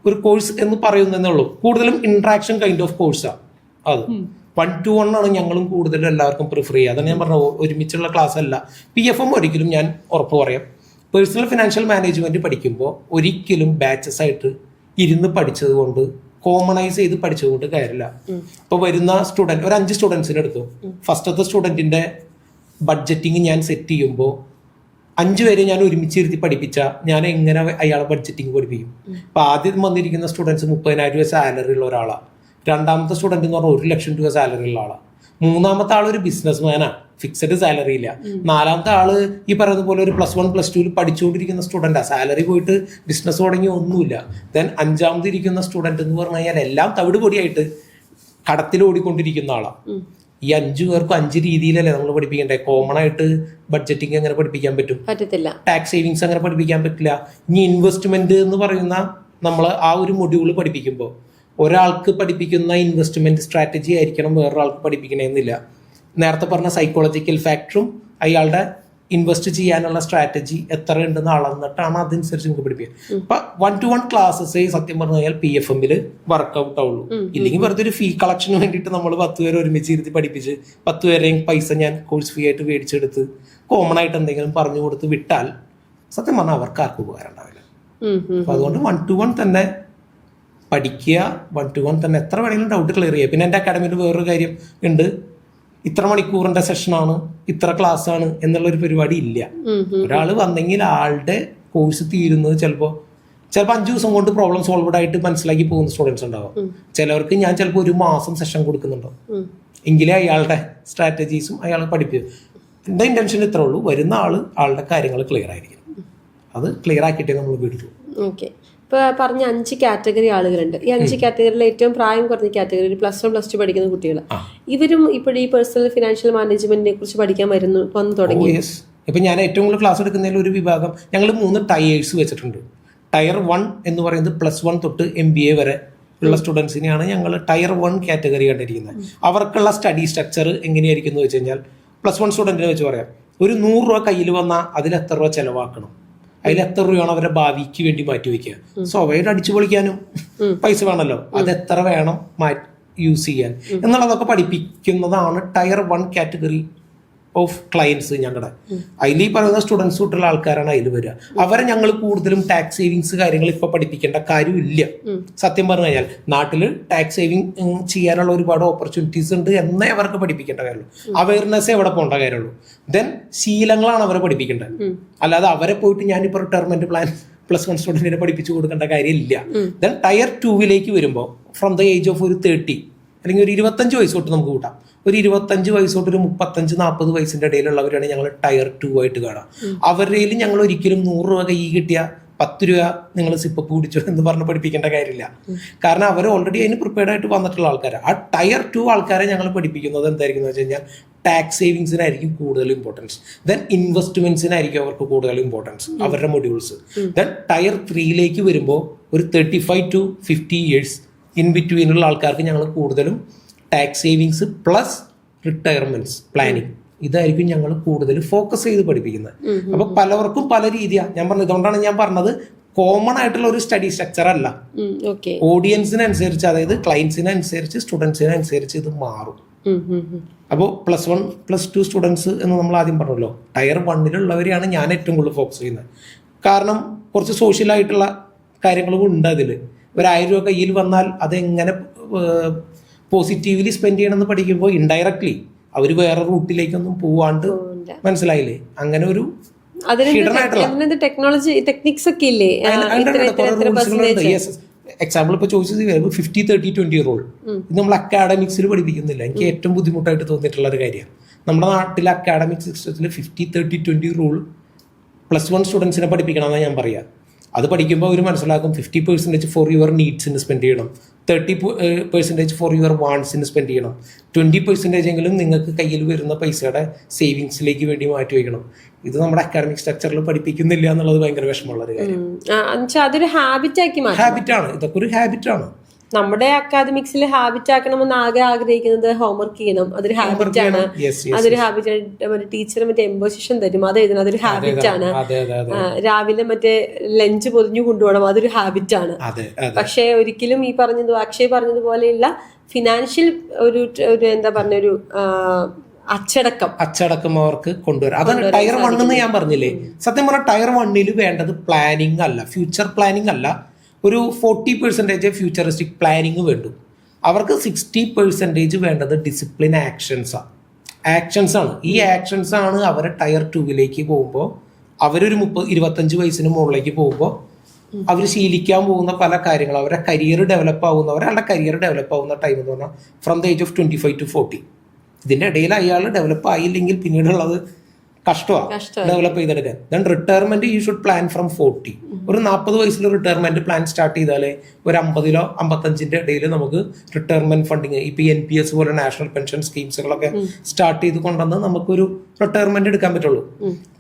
A: ഒരു കോഴ്സ് എന്ന് പറയുന്നതേ ഉള്ളൂ. കൂടുതലും ഇന്ററാക്ഷൻ കൈൻഡ് ഓഫ് കോഴ്സാണ് അത്. 1-to-1 ആണ് ഞങ്ങളും കൂടുതലും എല്ലാവർക്കും പ്രിഫർ ചെയ്യുക. അതാണ് ഞാൻ പറഞ്ഞത്, ഒരുമിച്ചുള്ള ക്ലാസ് അല്ല. PFM ഒരിക്കലും ഞാൻ ഉറപ്പ് പറയാം, പേഴ്സണൽ ഫിനാൻഷ്യൽ മാനേജ്മെന്റ് പഠിക്കുമ്പോൾ ഒരിക്കലും ബാച്ചസ് ആയിട്ട് ഇരുന്ന് പഠിച്ചത് കൊണ്ട്, കോമണൈസ് ചെയ്ത് പഠിച്ചതുകൊണ്ട് കാര്യമില്ല. ഇപ്പൊ വരുന്ന സ്റ്റുഡൻറ്, ഒരു 5 സ്റ്റുഡൻസിന് എടുത്തു, ഫസ്റ്റത്തെ സ്റ്റുഡൻറ്റിന്റെ ബഡ്ജറ്റിങ് ഞാൻ സെറ്റ് ചെയ്യുമ്പോൾ 5 പേരെ ഞാൻ ഒരുമിച്ചിരുത്തി പഠിപ്പിച്ച ഞാൻ എങ്ങനെ അയാളെ ബഡ്ജറ്റിംഗ് പഠിപ്പിക്കും? അപ്പൊ ആദ്യം വന്നിരിക്കുന്ന സ്റ്റുഡൻസ് 30,000 രൂപ സാലറി ഉള്ള ഒരാളാണ്. രണ്ടാമത്തെ സ്റ്റുഡന്റ് എന്ന് പറഞ്ഞാൽ 1 ലക്ഷം രൂപ സാലറി ഉള്ള ആളാണ്. മൂന്നാമത്തെ ആൾ ഒരു ബിസിനസ് മാനാണ്, ഫിക്സഡ് സാലറി ഇല്ല. നാലാമത്തെ ആള് ഈ പറയുന്ന പോലെ ഒരു +1 +2 പഠിച്ചുകൊണ്ടിരിക്കുന്ന സ്റ്റുഡന്റാ, സാലറി പോയിട്ട് ബിസിനസ് തുടങ്ങി ഒന്നുമില്ല. ദെൻ 5ാമത് ഇരിക്കുന്ന സ്റ്റുഡന്റ് എന്ന് പറഞ്ഞു കഴിഞ്ഞാൽ എല്ലാം തവിട് പൊടിയായിട്ട് കടത്തിൽ ഓടിക്കൊണ്ടിരിക്കുന്ന ആളാണ്. ഈ 5 പേർക്കും 5 രീതിയിലല്ലേ നമ്മൾ പഠിപ്പിക്കണ്ടേ? കോമൺ ആയിട്ട് ബഡ്ജറ്റിംഗ് എങ്ങനെ പഠിപ്പിക്കാൻ പറ്റത്തില്ല, ടാക്സ് സേവിങ്സ് അങ്ങനെ പഠിപ്പിക്കാൻ പറ്റില്ല. ഇനി ഇൻവെസ്റ്റ്മെന്റ് എന്ന് പറയുന്ന നമ്മൾ ആ ഒരു മൊഡ്യൂൾ പഠിപ്പിക്കുമ്പോൾ ഒരാൾക്ക് പഠിപ്പിക്കുന്ന ഇൻവെസ്റ്റ്മെന്റ് സ്ട്രാറ്റജി ആയിരിക്കണം വേറൊരാൾക്ക് പഠിപ്പിക്കണമെന്നില്ല. നേരത്തെ പറഞ്ഞ സൈക്കോളജിക്കൽ ഫാക്ടറും അയാളുടെ ഇൻവെസ്റ്റ് ചെയ്യാനുള്ള സ്ട്രാറ്റജി എത്ര ഉണ്ടെന്ന് അളന്നിട്ടാണ് അതനുസരിച്ച് നമുക്ക് പഠിപ്പിക്കുക. അപ്പൊ 1-to-1 ക്ലാസ്സസ് സത്യം പറഞ്ഞു കഴിഞ്ഞാൽ PFM-ൽ വർക്ക്ഔട്ട് ആവുള്ളൂ. ഇല്ലെങ്കിൽ വെറുതെ ഒരു ഫീ കളക്ഷന് വേണ്ടിയിട്ട് നമ്മൾ 10 പേരെ ഒരുമിച്ച് ഇരുത്തി പഠിപ്പിച്ച് 10 പേരെയും പൈസ ഞാൻ കോഴ്സ് ഫീ ആയിട്ട് മേടിച്ചെടുത്ത് കോമൺ ആയിട്ട് എന്തെങ്കിലും പറഞ്ഞു കൊടുത്ത് വിട്ടാൽ സത്യം പറഞ്ഞാൽ അവർക്ക് ആർക്കും ഉപകാരം ഉണ്ടാവില്ല. അപ്പൊ അതുകൊണ്ട് 1-to-1 തന്നെ പഠിക്കുക, 1-to-1 തന്നെ എത്ര വേണമെങ്കിലും ഡൗട്ട് ക്ലിയർ ചെയ്യുക. പിന്നെ എൻ്റെ അക്കാഡമിയിൽ വേറൊരു കാര്യം ഉണ്ട്, ഇത്ര മണിക്കൂറിന്റെ സെഷനാണ്, ഇത്ര ക്ലാസ് ആണ് എന്നുള്ളൊരു പരിപാടി ഇല്ല. ഒരാൾ വന്നെങ്കിൽ ആളുടെ കോഴ്സ് തീരുന്നത് ചിലപ്പോൾ 5 ദിവസം കൊണ്ട് പ്രോബ്ലം സോൾവഡ് ആയിട്ട് മനസ്സിലാക്കി പോകുന്ന സ്റ്റുഡൻസ് ഉണ്ടാവും. ചിലവർക്ക് ഞാൻ ചിലപ്പോൾ 1 മാസം സെഷൻ കൊടുക്കുന്നുണ്ടാവും. എങ്കിലേ അയാളുടെ സ്ട്രാറ്റജീസും അയാൾ പഠിപ്പിക്കും. എൻ്റെ ഇന്റൻഷൻ ഇത്രേ ഉള്ളൂ, വരുന്ന ആളുടെ കാര്യങ്ങൾ ക്ലിയർ ആയിരിക്കും. അത് ക്ലിയർ ആക്കിയിട്ടേ നമ്മൾ വിടുള്ളൂ.
B: ഓക്കെ. ഇപ്പോൾ പറഞ്ഞ 5 കാറ്റഗറി ആളുകളുണ്ട്. ഈ 5 കാറ്റഗറിയിൽ ഏറ്റവും പ്രായം കുറഞ്ഞ കാറ്റഗറി +1 +2 പഠിക്കുന്ന കുട്ടികൾ, ഇവരും ഇപ്പോഴും ഈ പേഴ്സണൽ ഫിനാൻഷ്യൽ മാനേജ്മെന്റിനെ കുറിച്ച് പഠിക്കാൻ വന്നു തുടങ്ങി.
A: ഇപ്പൊ ഞാൻ ഏറ്റവും കൂടുതൽ ക്ലാസ് എടുക്കുന്നതിൽ ഒരു വിഭാഗം ഞങ്ങൾ 3 ടയേഴ്സ് വെച്ചിട്ടുണ്ട്. ടയർ 1 എന്ന് പറയുന്നത് +1 തൊട്ട് MBA വരെ ഉള്ള സ്റ്റുഡൻസിനെയാണ് ഞങ്ങൾ ടയർ 1 കാറ്റഗറി കണ്ടിരിക്കുന്നത്. അവർക്കുള്ള സ്റ്റഡി സ്ട്രക്ചർ എങ്ങനെയായിരിക്കും എന്ന് വെച്ച് കഴിഞ്ഞാൽ, +1 സ്റ്റുഡന്റിനെ വെച്ച് പറയാം, ഒരു 100 രൂപ കയ്യിൽ വന്നാൽ അതിൽ എത്ര രൂപ ചെലവാക്കണം, അതിൽ എത്ര രൂപയാണ് അവരുടെ ഭാവിക്ക് വേണ്ടി മാറ്റി വയ്ക്കുക. സ്വയം അടിച്ചു പൊളിക്കാനും പൈസ വേണമല്ലോ, അത് എത്ര വേണം യൂസ് ചെയ്യാൻ എന്നുള്ളതൊക്കെ പഠിപ്പിക്കുന്നതാണ് ടയർ 1 കാറ്റഗറി ഓഫ് ക്ലയൻസ് ഞങ്ങളുടെ. അതിൽ ഈ പറയുന്ന സ്റ്റുഡൻസ് തൊട്ടുള്ള ആൾക്കാരാണ് അതിൽ വരിക. അവരെ ഞങ്ങൾ കൂടുതലും ടാക്സ് സേവിങ്സ് കാര്യങ്ങൾ ഇപ്പൊ പഠിപ്പിക്കേണ്ട കാര്യമില്ല. സത്യം പറഞ്ഞു കഴിഞ്ഞാൽ നാട്ടിൽ ടാക്സ് സേവിങ് ചെയ്യാനുള്ള ഒരുപാട് ഓപ്പർച്യൂണിറ്റീസ് ഉണ്ട് എന്നേ അവർക്ക് പഠിപ്പിക്കേണ്ട കാര്യമുള്ളൂ. അവയർനെസ് എവിടെ പോകേണ്ട കാര്യമുള്ളൂ. ദെൻ ശീലങ്ങളാണ് അവരെ പഠിപ്പിക്കേണ്ടത്. അല്ലാതെ അവരെ പോയിട്ട് ഞാനിപ്പോൾ റിട്ടയർമെന്റ് പ്ലാൻ +1 സ്റ്റുഡന്റിനെ പഠിപ്പിച്ചു കൊടുക്കേണ്ട കാര്യമില്ല. ദെൻ ടയർ 2 വരുമ്പോൾ ഫ്രം ദ ഏജ് ഓഫ് ഒരു 30 അല്ലെങ്കിൽ ഒരു 25 വയസ്സ് തൊട്ട് നമുക്ക് കൂട്ടാം. ഒരു 25 വയസ്സ് തൊട്ട് ഒരു 35-40 വയസ്സിന്റെ ഇടയിലുള്ളവരാണ് ഞങ്ങൾ ടയർ 2 ആയിട്ട് കാണാം. അവരുടെ ഞങ്ങൾ ഒരിക്കലും 100 രൂപ കൈ കിട്ടിയ 10 രൂപ നിങ്ങൾ സിപ്പപ്പ് കുടിച്ചോ എന്ന് പറഞ്ഞ് പഠിപ്പിക്കേണ്ട കാര്യമില്ല. കാരണം അവർ ഓൾറെഡി അതിന് പ്രിപ്പയർഡ് ആയിട്ട് വന്നിട്ടുള്ള ആൾക്കാരാണ്. ആ ടയർ 2 ആൾക്കാരെ ഞങ്ങൾ പഠിപ്പിക്കുന്നത് എന്തായിരിക്കും എന്ന് വെച്ച് കഴിഞ്ഞാൽ, ടാക്സ് സേവിങ്സിനായിരിക്കും കൂടുതൽ ഇമ്പോർട്ടൻസ്. ദെൻ ഇൻവെസ്റ്റ്മെന്റ്സിനായിരിക്കും അവർക്ക് കൂടുതൽ ഇമ്പോർട്ടൻസ് അവരുടെ മൊഡ്യൂൾസ്. ദെൻ ടയർ 3 വരുമ്പോൾ ഒരു 35 to 50 ഇയേഴ്സ് ഇൻ ബിറ്റ്വീനുള്ള ആൾക്കാർക്ക് ഞങ്ങൾ കൂടുതലും ടാക്സ് സേവിങ്സ് പ്ലസ് റിട്ടയർമെന്റ്സ് പ്ലാനിങ്, ഇതായിരിക്കും ഞങ്ങൾ കൂടുതൽ ഫോക്കസ് ചെയ്ത് പഠിപ്പിക്കുന്നത്. അപ്പൊ പലവർക്കും പല രീതിയാണ്. ഞാൻ പറഞ്ഞത് ഇതുകൊണ്ടാണ് ഞാൻ പറഞ്ഞത് കോമൺ ആയിട്ടുള്ള ഒരു സ്റ്റഡി സ്ട്രക്ചർ അല്ല. ഓഡിയൻസിനനുസരിച്ച്, അതായത് ക്ലയൻസിനനുസരിച്ച്, സ്റ്റുഡൻസിനനുസരിച്ച് ഇത് മാറും. അപ്പോൾ +1 +2 സ്റ്റുഡൻസ് എന്ന് നമ്മൾ ആദ്യം പറഞ്ഞല്ലോ, ടയർ 1 ഞാൻ ഏറ്റവും കൂടുതൽ ഫോക്കസ് ചെയ്യുന്നത്. കാരണം കുറച്ച് സോഷ്യലായിട്ടുള്ള കാര്യങ്ങളും ഉണ്ട് അതിൽ. ഒരു 1000 രൂപ കയ്യിൽ വന്നാൽ അതെങ്ങനെ പോസിറ്റീവ്ലി സ്പെൻഡ് ചെയ്യണമെന്ന് പഠിക്കുമ്പോൾ ഇൻഡയറക്ട്ലി അവർ വേറെ റൂട്ടിലേക്കൊന്നും പോവാണ്ട്, മനസ്സിലായില്ലേ? അങ്ങനെ ഒരു
B: ടെക്നോളജി ടെക്നിക്സ് ഒക്കെ ഇല്ലേ?
A: എക്സാമ്പിൾ ഇപ്പൊ ചോദിച്ചത് 50-30-20 റൂൾ. ഇത് നമ്മൾ അക്കാഡമിക്സിൽ പഠിപ്പിക്കുന്നില്ല. എനിക്ക് ഏറ്റവും ബുദ്ധിമുട്ടായിട്ട് തോന്നിയിട്ടുള്ള ഒരു കാര്യമാണ്. നമ്മുടെ നാട്ടിലെ അക്കാഡമിക് സിസ്റ്റത്തിൽ 50-30-20 റൂൾ +1 സ്റ്റുഡൻസിനെ പഠിപ്പിക്കണമെന്നാണ് ഞാൻ പറയുക. അത് പഠിക്കുമ്പോൾ അവർ മനസ്സിലാക്കും 50% ഫോർ യുവർ നീഡ്സിന് സ്പെൻഡ് ചെയ്യണം, 30% ഫോർ യുവർ വാണ്ട്സിന് സ്പെൻഡ് ചെയ്യണം, 20% എങ്കിലും നിങ്ങൾക്ക് കയ്യിൽ വരുന്ന പൈസയുടെ സേവിങ്സിലേക്ക് വേണ്ടി മാറ്റി വയ്ക്കണം. ഇത് നമ്മുടെ അക്കാഡമിക് സ്ട്രക്ചറിൽ പഠിപ്പിക്കുന്നില്ല എന്നുള്ളത് ഭയങ്കര വിഷമമുള്ള ഒരു കാര്യം.
B: അതൊരു
A: ഹാബിറ്റാണ്, ഇതൊക്കെ ഒരു ഹാബിറ്റാണ്.
B: നമ്മുടെ അക്കാദമിക്സിൽ ഹാബിറ്റ് ആക്കണമെന്ന് ആകെ ആഗ്രഹിക്കുന്നത് ഹോംവർക്ക് ചെയ്യണം, അതൊരു ഹാബിറ്റാണ്. അതൊരു ഹാബിറ്റ് ടീച്ചർ മറ്റേ എംബോസിഷൻ തരും, അത് എഴുതണം, അതൊരു ഹാബിറ്റാണ്. രാവിലെ മറ്റേ ലഞ്ച് പൊതിഞ്ഞു കൊണ്ടുപോകണം, അതൊരു ഹാബിറ്റാണ്. പക്ഷെ ഒരിക്കലും ഈ പറഞ്ഞത് അക്ഷയ് പറഞ്ഞതുപോലെയുള്ള ഫിനാൻഷ്യൽ ഒരു എന്താ പറഞ്ഞൊരു
A: അച്ചടക്കം അവർക്ക് കൊണ്ടുവരാം. അതാണ് ടയർ 1 എന്ന് ഞാൻ പറഞ്ഞില്ലേ. സത്യം പറഞ്ഞാൽ ടയർ 1 വേണ്ടത് പ്ലാനിങ് അല്ല, ഫ്യൂച്ചർ പ്ലാനിങ് അല്ല, ഒരു 40% ഫ്യൂച്ചറിസ്റ്റിക് പ്ലാനിങ് വേണ്ടു. അവർക്ക് 60% വേണ്ടത് ഡിസിപ്ലിൻ ആക്ഷൻസ് ആണ്. ഈ ആക്ഷൻസ് ആണ് അവരെ ടയർ 2 പോകുമ്പോൾ, അവരൊരു 25 വയസ്സിന് മുകളിലേക്ക് പോകുമ്പോൾ അവർ ശീലിക്കാൻ പോകുന്ന പല കാര്യങ്ങളും, അവരുടെ കരിയർ ഡെവലപ്പ് ആവുന്ന, ഒരാളുടെ കരിയർ ഡെവലപ്പ് ആവുന്ന ടൈം എന്ന് പറഞ്ഞാൽ from the age of 25 to 40. ഇതിന്റെ ഇടയിൽ അയാൾ ഡെവലപ്പ് ആയില്ലെങ്കിൽ പിന്നീടുള്ളത് കഷ്ടമാണ് ഡെവലപ്പ് ചെയ്തെടുക്കാൻ. Then retirement you should plan from 40. ഒരു 40 വയസ്സിൽ റിട്ടയർമെന്റ് പ്ലാൻ സ്റ്റാർട്ട് ചെയ്താലേ ഒരു 50 55 ഇടയിൽ നമുക്ക് റിട്ടയർമെന്റ് ഫണ്ടിങ്, ഇപ്പൊ NPS പോലെ നാഷണൽ പെൻഷൻ സ്കീംസുകളൊക്കെ സ്റ്റാർട്ട് ചെയ്ത് കൊണ്ടുവന്ന് നമുക്കൊരു റിട്ടയർമെന്റ് എടുക്കാൻ പറ്റുള്ളൂ.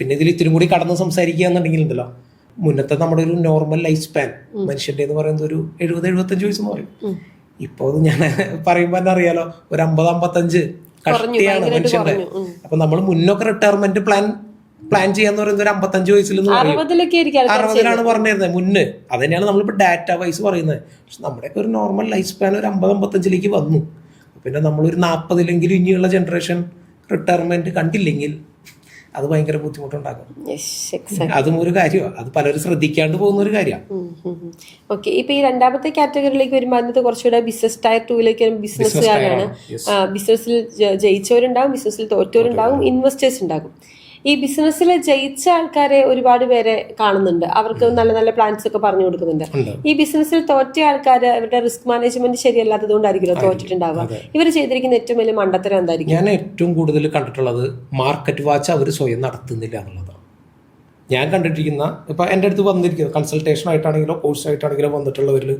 A: പിന്നെ ഇതിൽ ഇത്തിരി കൂടി കടന്ന് സംസാരിക്കുക എന്നുണ്ടെങ്കിൽ ഉണ്ടല്ലോ, മുന്നത്തെ നമ്മുടെ ഒരു നോർമൽ ലൈഫ് സ്പാൻ മനുഷ്യന്റെ എന്ന് പറയുന്നത് ഒരു 70-75 വയസ്സെന്ന് പറയും. ഇപ്പൊ ഞാൻ പറയുമ്പോൾ തന്നെ അറിയാലോ, ഒരു 50-55 കഷ്ടിയാണ് മനുഷ്യന്റെ. അപ്പൊ നമ്മൾ മുന്നൊക്കെ റിട്ടയർമെന്റ് പ്ലാൻ ചെയ്യാന്ന് പറയുന്നത് ഒരു 55 വയസ്സിൽ 60-ലാണ് പറഞ്ഞിരുന്നത് മുന്നേ. അത് തന്നെയാണ് നമ്മളിപ്പോ ഡാറ്റ വൈസ് പറയുന്നത്. പക്ഷെ നമ്മുടെയൊക്കെ ഒരു നോർമൽ ലൈഫ് സ്പാൻ ഒരു 50-55 വന്നു. പിന്നെ നമ്മളൊരു 40 ഇനിയുള്ള ജനറേഷൻ റിട്ടയർമെന്റ് കണ്ടില്ലെങ്കിൽ അത് ഭയങ്കര ബുദ്ധിമുട്ടുണ്ടാകും. അതും ഒരു കാര്യമാണ്, അത് പലരും ശ്രദ്ധിക്കാണ്ട് പോകുന്ന ഒരു കാര്യമാണ്.
B: ഓക്കെ, ഇപ്പൊ ഈ രണ്ടാമത്തെ കാറ്റഗറിയിലേക്ക് വരുമ്പോൾ അതിനകത്ത് കുറച്ചുകൂടെ ബിസിനസ് ടയർ 2 ബിസിനസ്സുകാരാണ്. ബിസിനസ്സിൽ ജയിച്ചവരുണ്ടാവും, ബിസിനസ്സിൽ തോറ്റവരുണ്ടാവും, ഇൻവെസ്റ്റേഴ്സ് ഉണ്ടാകും. ഈ ബിസിനസ്സിൽ ജയിച്ച ആൾക്കാരെ ഒരുപാട് പേരെ കാണുന്നുണ്ട്, അവർക്ക് നല്ല നല്ല പ്ലാൻസ് ഒക്കെ പറഞ്ഞു കൊടുക്കുന്നുണ്ട്. ഈ ബിസിനസ്സിൽ തോറ്റ ആൾക്കാര് അവരുടെ റിസ്ക് മാനേജ്മെന്റ് ശരിയല്ലാത്തത് കൊണ്ടായിരിക്കുമല്ലോ തോറ്റിട്ടുണ്ടാവുക. ഇവർ ചെയ്തിരിക്കുന്ന ഏറ്റവും വലിയ മണ്ടത്തരം എന്തായിരിക്കും?
A: ഞാൻ ഏറ്റവും കൂടുതൽ കണ്ടിട്ടുള്ളത് മാർക്കറ്റ് വാച്ച് അവർ സ്വയം നടത്തുന്നില്ല എന്നുള്ളതാണ്. ഞാൻ കണ്ടിട്ടിരിക്കുന്ന ഇപ്പൊ എൻ്റെ അടുത്ത് വന്നിരിക്കുന്നത് കൺസൾട്ടേഷൻ ആയിട്ടാണെങ്കിലോ കോഴ്സ് ആയിട്ടാണെങ്കിലോ വന്നിട്ടുള്ളവരിൽ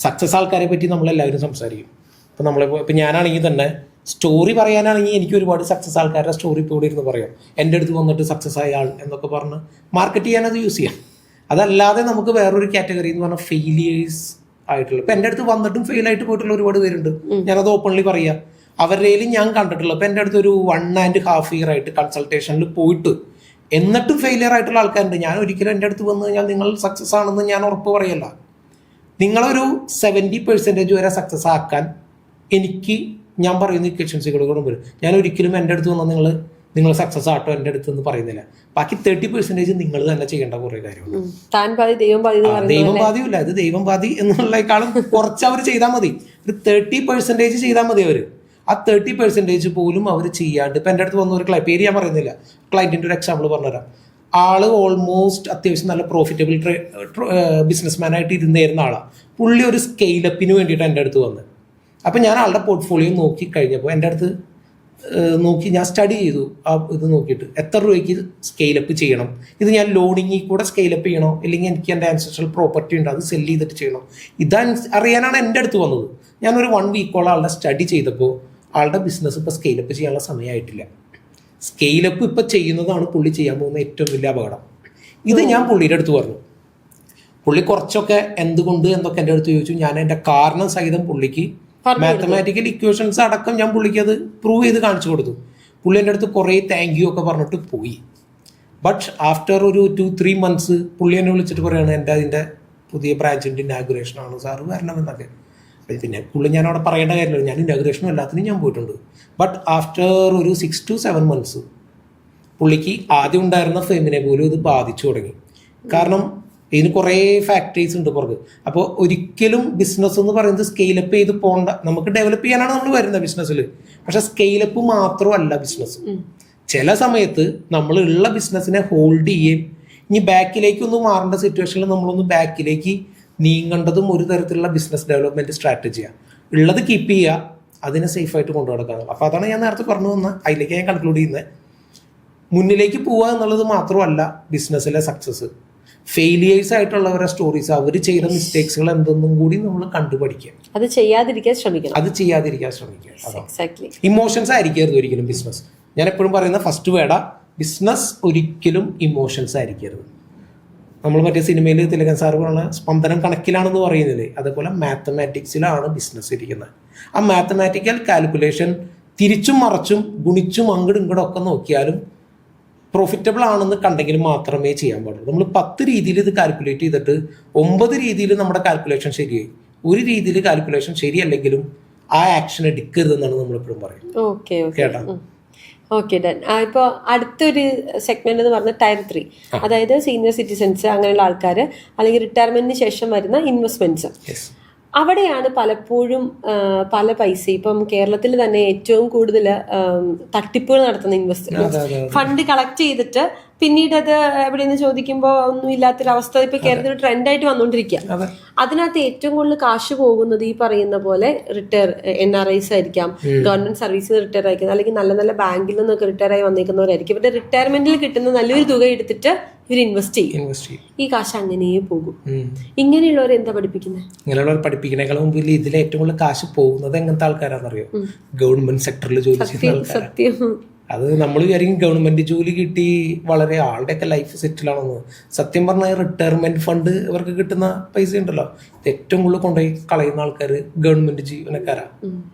A: സക്സസ് ആൾക്കാരെ പറ്റി നമ്മളെല്ലാവരും സംസാരിക്കും. ഇപ്പൊ ഇപ്പൊ ഞാനാണെങ്കിൽ തന്നെ സ്റ്റോറി പറയാനാണെങ്കിൽ എനിക്ക് ഒരുപാട് സക്സസ് ആൾക്കാരുടെ സ്റ്റോറി ഇപ്പോൾ ഇവിടെ ഇരുന്ന് പറയാം. എൻ്റെ അടുത്ത് വന്നിട്ട് സക്സസ് ആയ ആൾ എന്നൊക്കെ പറഞ്ഞ് മാർക്കറ്റ് ചെയ്യാൻ അത് യൂസ് ചെയ്യാം. അതല്ലാതെ നമുക്ക് വേറൊരു കാറ്റഗറി എന്ന് പറഞ്ഞാൽ ഫെയിലിയേഴ്സ് ആയിട്ടുള്ള, ഇപ്പൊ എൻ്റെ അടുത്ത് വന്നിട്ടും ഫെയിൽ ആയിട്ട് പോയിട്ടുള്ള ഒരുപാട് പേരുണ്ട്. ഞാനത് ഓപ്പൺലി പറയാം. അവരുടെയിൽ ഞാൻ കണ്ടിട്ടുള്ള, ഇപ്പൊ എൻ്റെ അടുത്ത് ഒരു 1.5 year ആയിട്ട് കൺസൾട്ടേഷനിൽ പോയിട്ട് എന്നിട്ടും ഫെയിലിയർ ആയിട്ടുള്ള ആൾക്കാരുണ്ട്. ഞാൻ ഒരിക്കലും എൻ്റെ അടുത്ത് വന്ന് കഴിഞ്ഞാൽ നിങ്ങൾ സക്സസ് ആണെന്ന് ഞാൻ ഉറപ്പ് പറയല്ല. നിങ്ങളൊരു 70% വരെ സക്സസ് ആക്കാൻ എനിക്ക് ഞാൻ പറയുന്ന ഇക്വേഷൻസുകളോടും വരും. ഞാൻ ഒരിക്കലും എൻ്റെ അടുത്ത് വന്നാൽ നിങ്ങൾ സക്സസ് ആട്ടോ എൻ്റെ അടുത്ത് എന്ന് പറയുന്നില്ല. ബാക്കി 30% നിങ്ങൾ തന്നെ ചെയ്യേണ്ട കുറെ കാര്യമുണ്ട്. ദൈവം ബാധിയില്ല, അത് ദൈവം ബാധി എന്നുള്ളതിനേക്കാളും കുറച്ച് അവർ ചെയ്താൽ മതി. ഒരു 30% ചെയ്താൽ മതി അവർ. ആ 30% പോലും അവർ ചെയ്യാണ്ട്, ഇപ്പൊ എൻ്റെ അടുത്ത് വന്ന ഒരു പേര് ഞാൻ പറയുന്നില്ല, ക്ലയന്റിന്റെ ഒരു എക്സാമ്പിൾ പറഞ്ഞുതരാം. ആള് ഓൾമോസ്റ്റ് അത്യാവശ്യം നല്ല പ്രോഫിറ്റബിൾ ബിസിനസ്മാൻ ആയിട്ട് ഇരുന്നിരുന്ന ആളാണ്. പുള്ളി ഒരു സ്കെയിലപ്പിന് വേണ്ടിയിട്ട് എൻ്റെ അടുത്ത് വന്ന്, അപ്പം ഞാൻ ആളുടെ പോർട്ട്ഫോളിയോ നോക്കി കഴിഞ്ഞപ്പോൾ എൻ്റെ അടുത്ത് നോക്കി ഞാൻ സ്റ്റഡി ചെയ്തു. ആ ഇത് നോക്കിയിട്ട് എത്ര രൂപയ്ക്ക് സ്കെയിലപ്പ് ചെയ്യണം, ഇത് ഞാൻ ലോണിങ്ങിൽ കൂടെ സ്കെയിലപ്പ് ചെയ്യണോ, അല്ലെങ്കിൽ എനിക്ക് എൻ്റെ ആൻസസ്ട്രൽ പ്രോപ്പർട്ടി ഉണ്ട് അത് സെല് ചെയ്തിട്ട് ചെയ്യണോ, അറിയാനാണ് എൻ്റെ അടുത്ത് വന്നത്. ഞാനൊരു 1 വീക്കോളം ആളുടെ സ്റ്റഡി ചെയ്തപ്പോൾ ആളുടെ ബിസിനസ് ഇപ്പോൾ സ്കെയിലപ്പ് ചെയ്യാനുള്ള സമയമായിട്ടില്ല. സ്കെയിലപ്പ് ഇപ്പം ചെയ്യുന്നതാണ് പുള്ളി ചെയ്യാൻ പോകുന്ന ഏറ്റവും വലിയ അപകടം. ഇത് ഞാൻ പുള്ളിയുടെ അടുത്ത് പറഞ്ഞു. പുള്ളി കുറച്ചൊക്കെ എന്തുകൊണ്ട് എന്നൊക്കെ എൻ്റെ അടുത്ത് ചോദിച്ചു. ഞാൻ എൻ്റെ കാരണം സഹിതം പുള്ളിക്ക് മാത്തമാറ്റിക്കൽ ഇക്വേഷൻസ് അടക്കം ഞാൻ പുള്ളിക്ക് അത് പ്രൂവ് ചെയ്ത് കാണിച്ചു കൊടുത്തു. പുള്ളി എൻ്റെ അടുത്ത് കുറേ താങ്ക് യു ഒക്കെ പറഞ്ഞിട്ട് പോയി. ബട്ട് ആഫ്റ്റർ ഒരു 2-3 months പുള്ളി എന്നെ വിളിച്ചിട്ട് പറയുകയാണ്, എൻ്റെ അതിൻ്റെ പുതിയ ബ്രാഞ്ചിൻ്റെ ഇനാഗുറേഷൻ ആണ് സാറ് വരണമെന്നൊക്കെ. പിന്നെ പുള്ളി ഞാൻ അവിടെ പറയേണ്ട കാര്യമില്ല, ഞാൻ ഇനാഗുറേഷനും എല്ലാത്തിനും ഞാൻ പോയിട്ടുണ്ട്. ബട്ട് ആഫ്റ്റർ ഒരു 6 to 7 months പുള്ളിക്ക് ആദ്യം ഉണ്ടായിരുന്ന ഫെമിനെ പോലും ഇത് ബാധിച്ചു തുടങ്ങി. കാരണം ഇതിന് കുറേ ഫാക്ടറീസ് ഉണ്ട് പുറത്ത്. അപ്പോൾ ഒരിക്കലും ബിസിനസ് എന്ന് പറയുന്നത് സ്കെയിലപ്പ് ചെയ്ത് പോകണ്ട, നമുക്ക് ഡെവലപ്പ് ചെയ്യാനാണ് നമ്മൾ വരുന്നത് ബിസിനസ്സിൽ. പക്ഷെ സ്കെയിലപ്പ് മാത്രമല്ല ബിസിനസ്. ചില സമയത്ത് നമ്മൾ ഉള്ള ബിസിനസ്സിനെ ഹോൾഡ് ചെയ്യുകയും ഇനി ബാക്കിലേക്കൊന്നും മാറേണ്ട സിറ്റുവേഷനിൽ നമ്മളൊന്ന് ബാക്കിലേക്ക് നീങ്ങേണ്ടതും ഒരു തരത്തിലുള്ള ബിസിനസ് ഡെവലപ്മെന്റ് സ്ട്രാറ്റജിയാണ്. ഉള്ളത് കീപ്പ് ചെയ്യുക, അതിനെ സേഫായിട്ട് കൊണ്ടു നടക്കുക. അപ്പോൾ അതാണ് ഞാൻ നേരത്തെ പറഞ്ഞു വന്നത്, അതിലേക്ക് ഞാൻ കൺക്ലൂഡ് ചെയ്യുന്നത്. മുന്നിലേക്ക് പോവുക എന്നുള്ളത് മാത്രമല്ല ബിസിനസ്സിലെ സക്സസ്. ഫെയിലിയേഴ്സ് ആയിട്ടുള്ളവരുടെ സ്റ്റോറീസ്, അവർ ചെയ്ത മിസ്റ്റേക്സുകൾ എന്തെന്നും കൂടി നമ്മൾ കണ്ടുപഠിക്കുക.
B: അത് ചെയ്യാതിരിക്കാൻ ശ്രമിക്കുക.
A: ഇമോഷൻസ് ആയിരിക്കരുത് ഒരിക്കലും ബിസിനസ്. ഞാൻ എപ്പോഴും പറയുന്ന ഫസ്റ്റ് വേർഡാ, ബിസിനസ് ഒരിക്കലും ഇമോഷൻസ് ആയിരിക്കരുത്. നമ്മൾ മറ്റേ സിനിമയിൽ തിലകൻ സാർ പറഞ്ഞ സ്പന്ദനം കണക്കിലാണെന്ന് പറയുന്നില്ലേ, അതേപോലെ മാത്തമാറ്റിക്സിലാണ് ബിസിനസ് ഇരിക്കുന്നത്. ആ മാത്തമാറ്റിക്കൽ കാൽക്കുലേഷൻ തിരിച്ചും മറച്ചും ഗുണിച്ചും അങ്ങോട്ടും ഇങ്ങോട്ടും ഒക്കെ നോക്കിയാലും പ്രോഫിറ്റബിൾ ആണെന്ന് കണ്ടെങ്കിൽ മാത്രമേ ചെയ്യാൻ പാടുള്ളൂ. നമ്മൾ 10 രീതിയിൽ ഇത് കാൽക്കുലേറ്റ് ചെയ്തിട്ട് 9 രീതിയിൽ നമ്മുടെ കാൽക്കുലേഷൻ ശരിയായി, ഒരു രീതിയിൽ കാൽക്കുലേഷൻ ശരിയല്ലെങ്കിലും ആ ആക്ഷൻ എടുക്കരുതെന്നാണ് നമ്മൾ എപ്പോഴും പറയുന്നത്. കേട്ടോ?
B: Okay done. ഇപ്പോൾ അടുത്തൊരു സെഗ്മെന്റ് എന്ന് പറഞ്ഞാൽ ടയർ 3, അതായത് സീനിയർ സിറ്റിസൺസ്, അങ്ങനെയുള്ള ആൾക്കാർ, അല്ലെങ്കിൽ റിട്ടയർമെന്റിന് ശേഷം വരുന്ന ഇൻവെസ്റ്റ്മെന്റ്സ്. അവിടെയാണ് പലപ്പോഴും പല പൈസ, ഇപ്പം കേരളത്തിൽ തന്നെ ഏറ്റവും കൂടുതൽ തട്ടിപ്പുകൾ നടത്തുന്ന ഇൻവെസ്റ്റ്മെന്റ് ഫണ്ട് കളക്ട് ചെയ്തിട്ട് പിന്നീട് അത് എവിടെയെന്ന് ചോദിക്കുമ്പോൾ ഒന്നും ഇല്ലാത്തൊരവസ്ഥ ഇപ്പൊ കേരളത്തിൽ ട്രെൻഡായിട്ട് വന്നുകൊണ്ടിരിക്കുക. അതിനകത്ത് ഏറ്റവും കൂടുതൽ കാശ് പോകുന്നത് ഈ പറയുന്ന പോലെ NRIs ആയിരിക്കാം, ഗവൺമെന്റ് സർവീസിൽ റിട്ടയർ ആയിരിക്കും, അല്ലെങ്കിൽ നല്ല നല്ല ബാങ്കിൽ നിന്നൊക്കെ റിട്ടയർ ആയി വന്നിരിക്കുന്നവരായിരിക്കും. ഇവരുടെ റിട്ടയർമെന്റിൽ കിട്ടുന്ന നല്ലൊരു തുക എടുത്തിട്ട് ഇവർ ഇൻവെസ്റ്റ് ചെയ്യും. ഈ കാശ് അങ്ങനെ പോകും. ഇങ്ങനെയുള്ളവർ എന്താ പഠിപ്പിക്കുന്നത്?
A: ഇങ്ങനെയുള്ളവർ പഠിപ്പിക്കുന്നതിനേക്കാളും മുമ്പിൽ ഇതിൽ ഏറ്റവും കൂടുതൽ കാശ് പോകുന്നത് എങ്ങനത്തെ ആൾക്കാരാണെന്നറിയോ? ഗവൺമെന്റ് സെക്ടറിൽ ജോലി ചെയ്യുന്ന ആൾക്കാർ. അത് നമ്മൾ വിചാരിക്കും ഗവൺമെന്റ് ജോലി കിട്ടി വളരെ ആളുടെയൊക്കെ ലൈഫ് സെറ്റിലാണെന്ന്. സത്യം പറഞ്ഞാൽ റിട്ടയർമെന്റ് ഫണ്ട് ഇവർക്ക് കിട്ടുന്ന പൈസ ഉണ്ടല്ലോ, ഏറ്റവും കൂടുതൽ കൊണ്ടുപോയി കളയുന്ന ആൾക്കാർ ഗവൺമെന്റ് ജീവനക്കാരാ.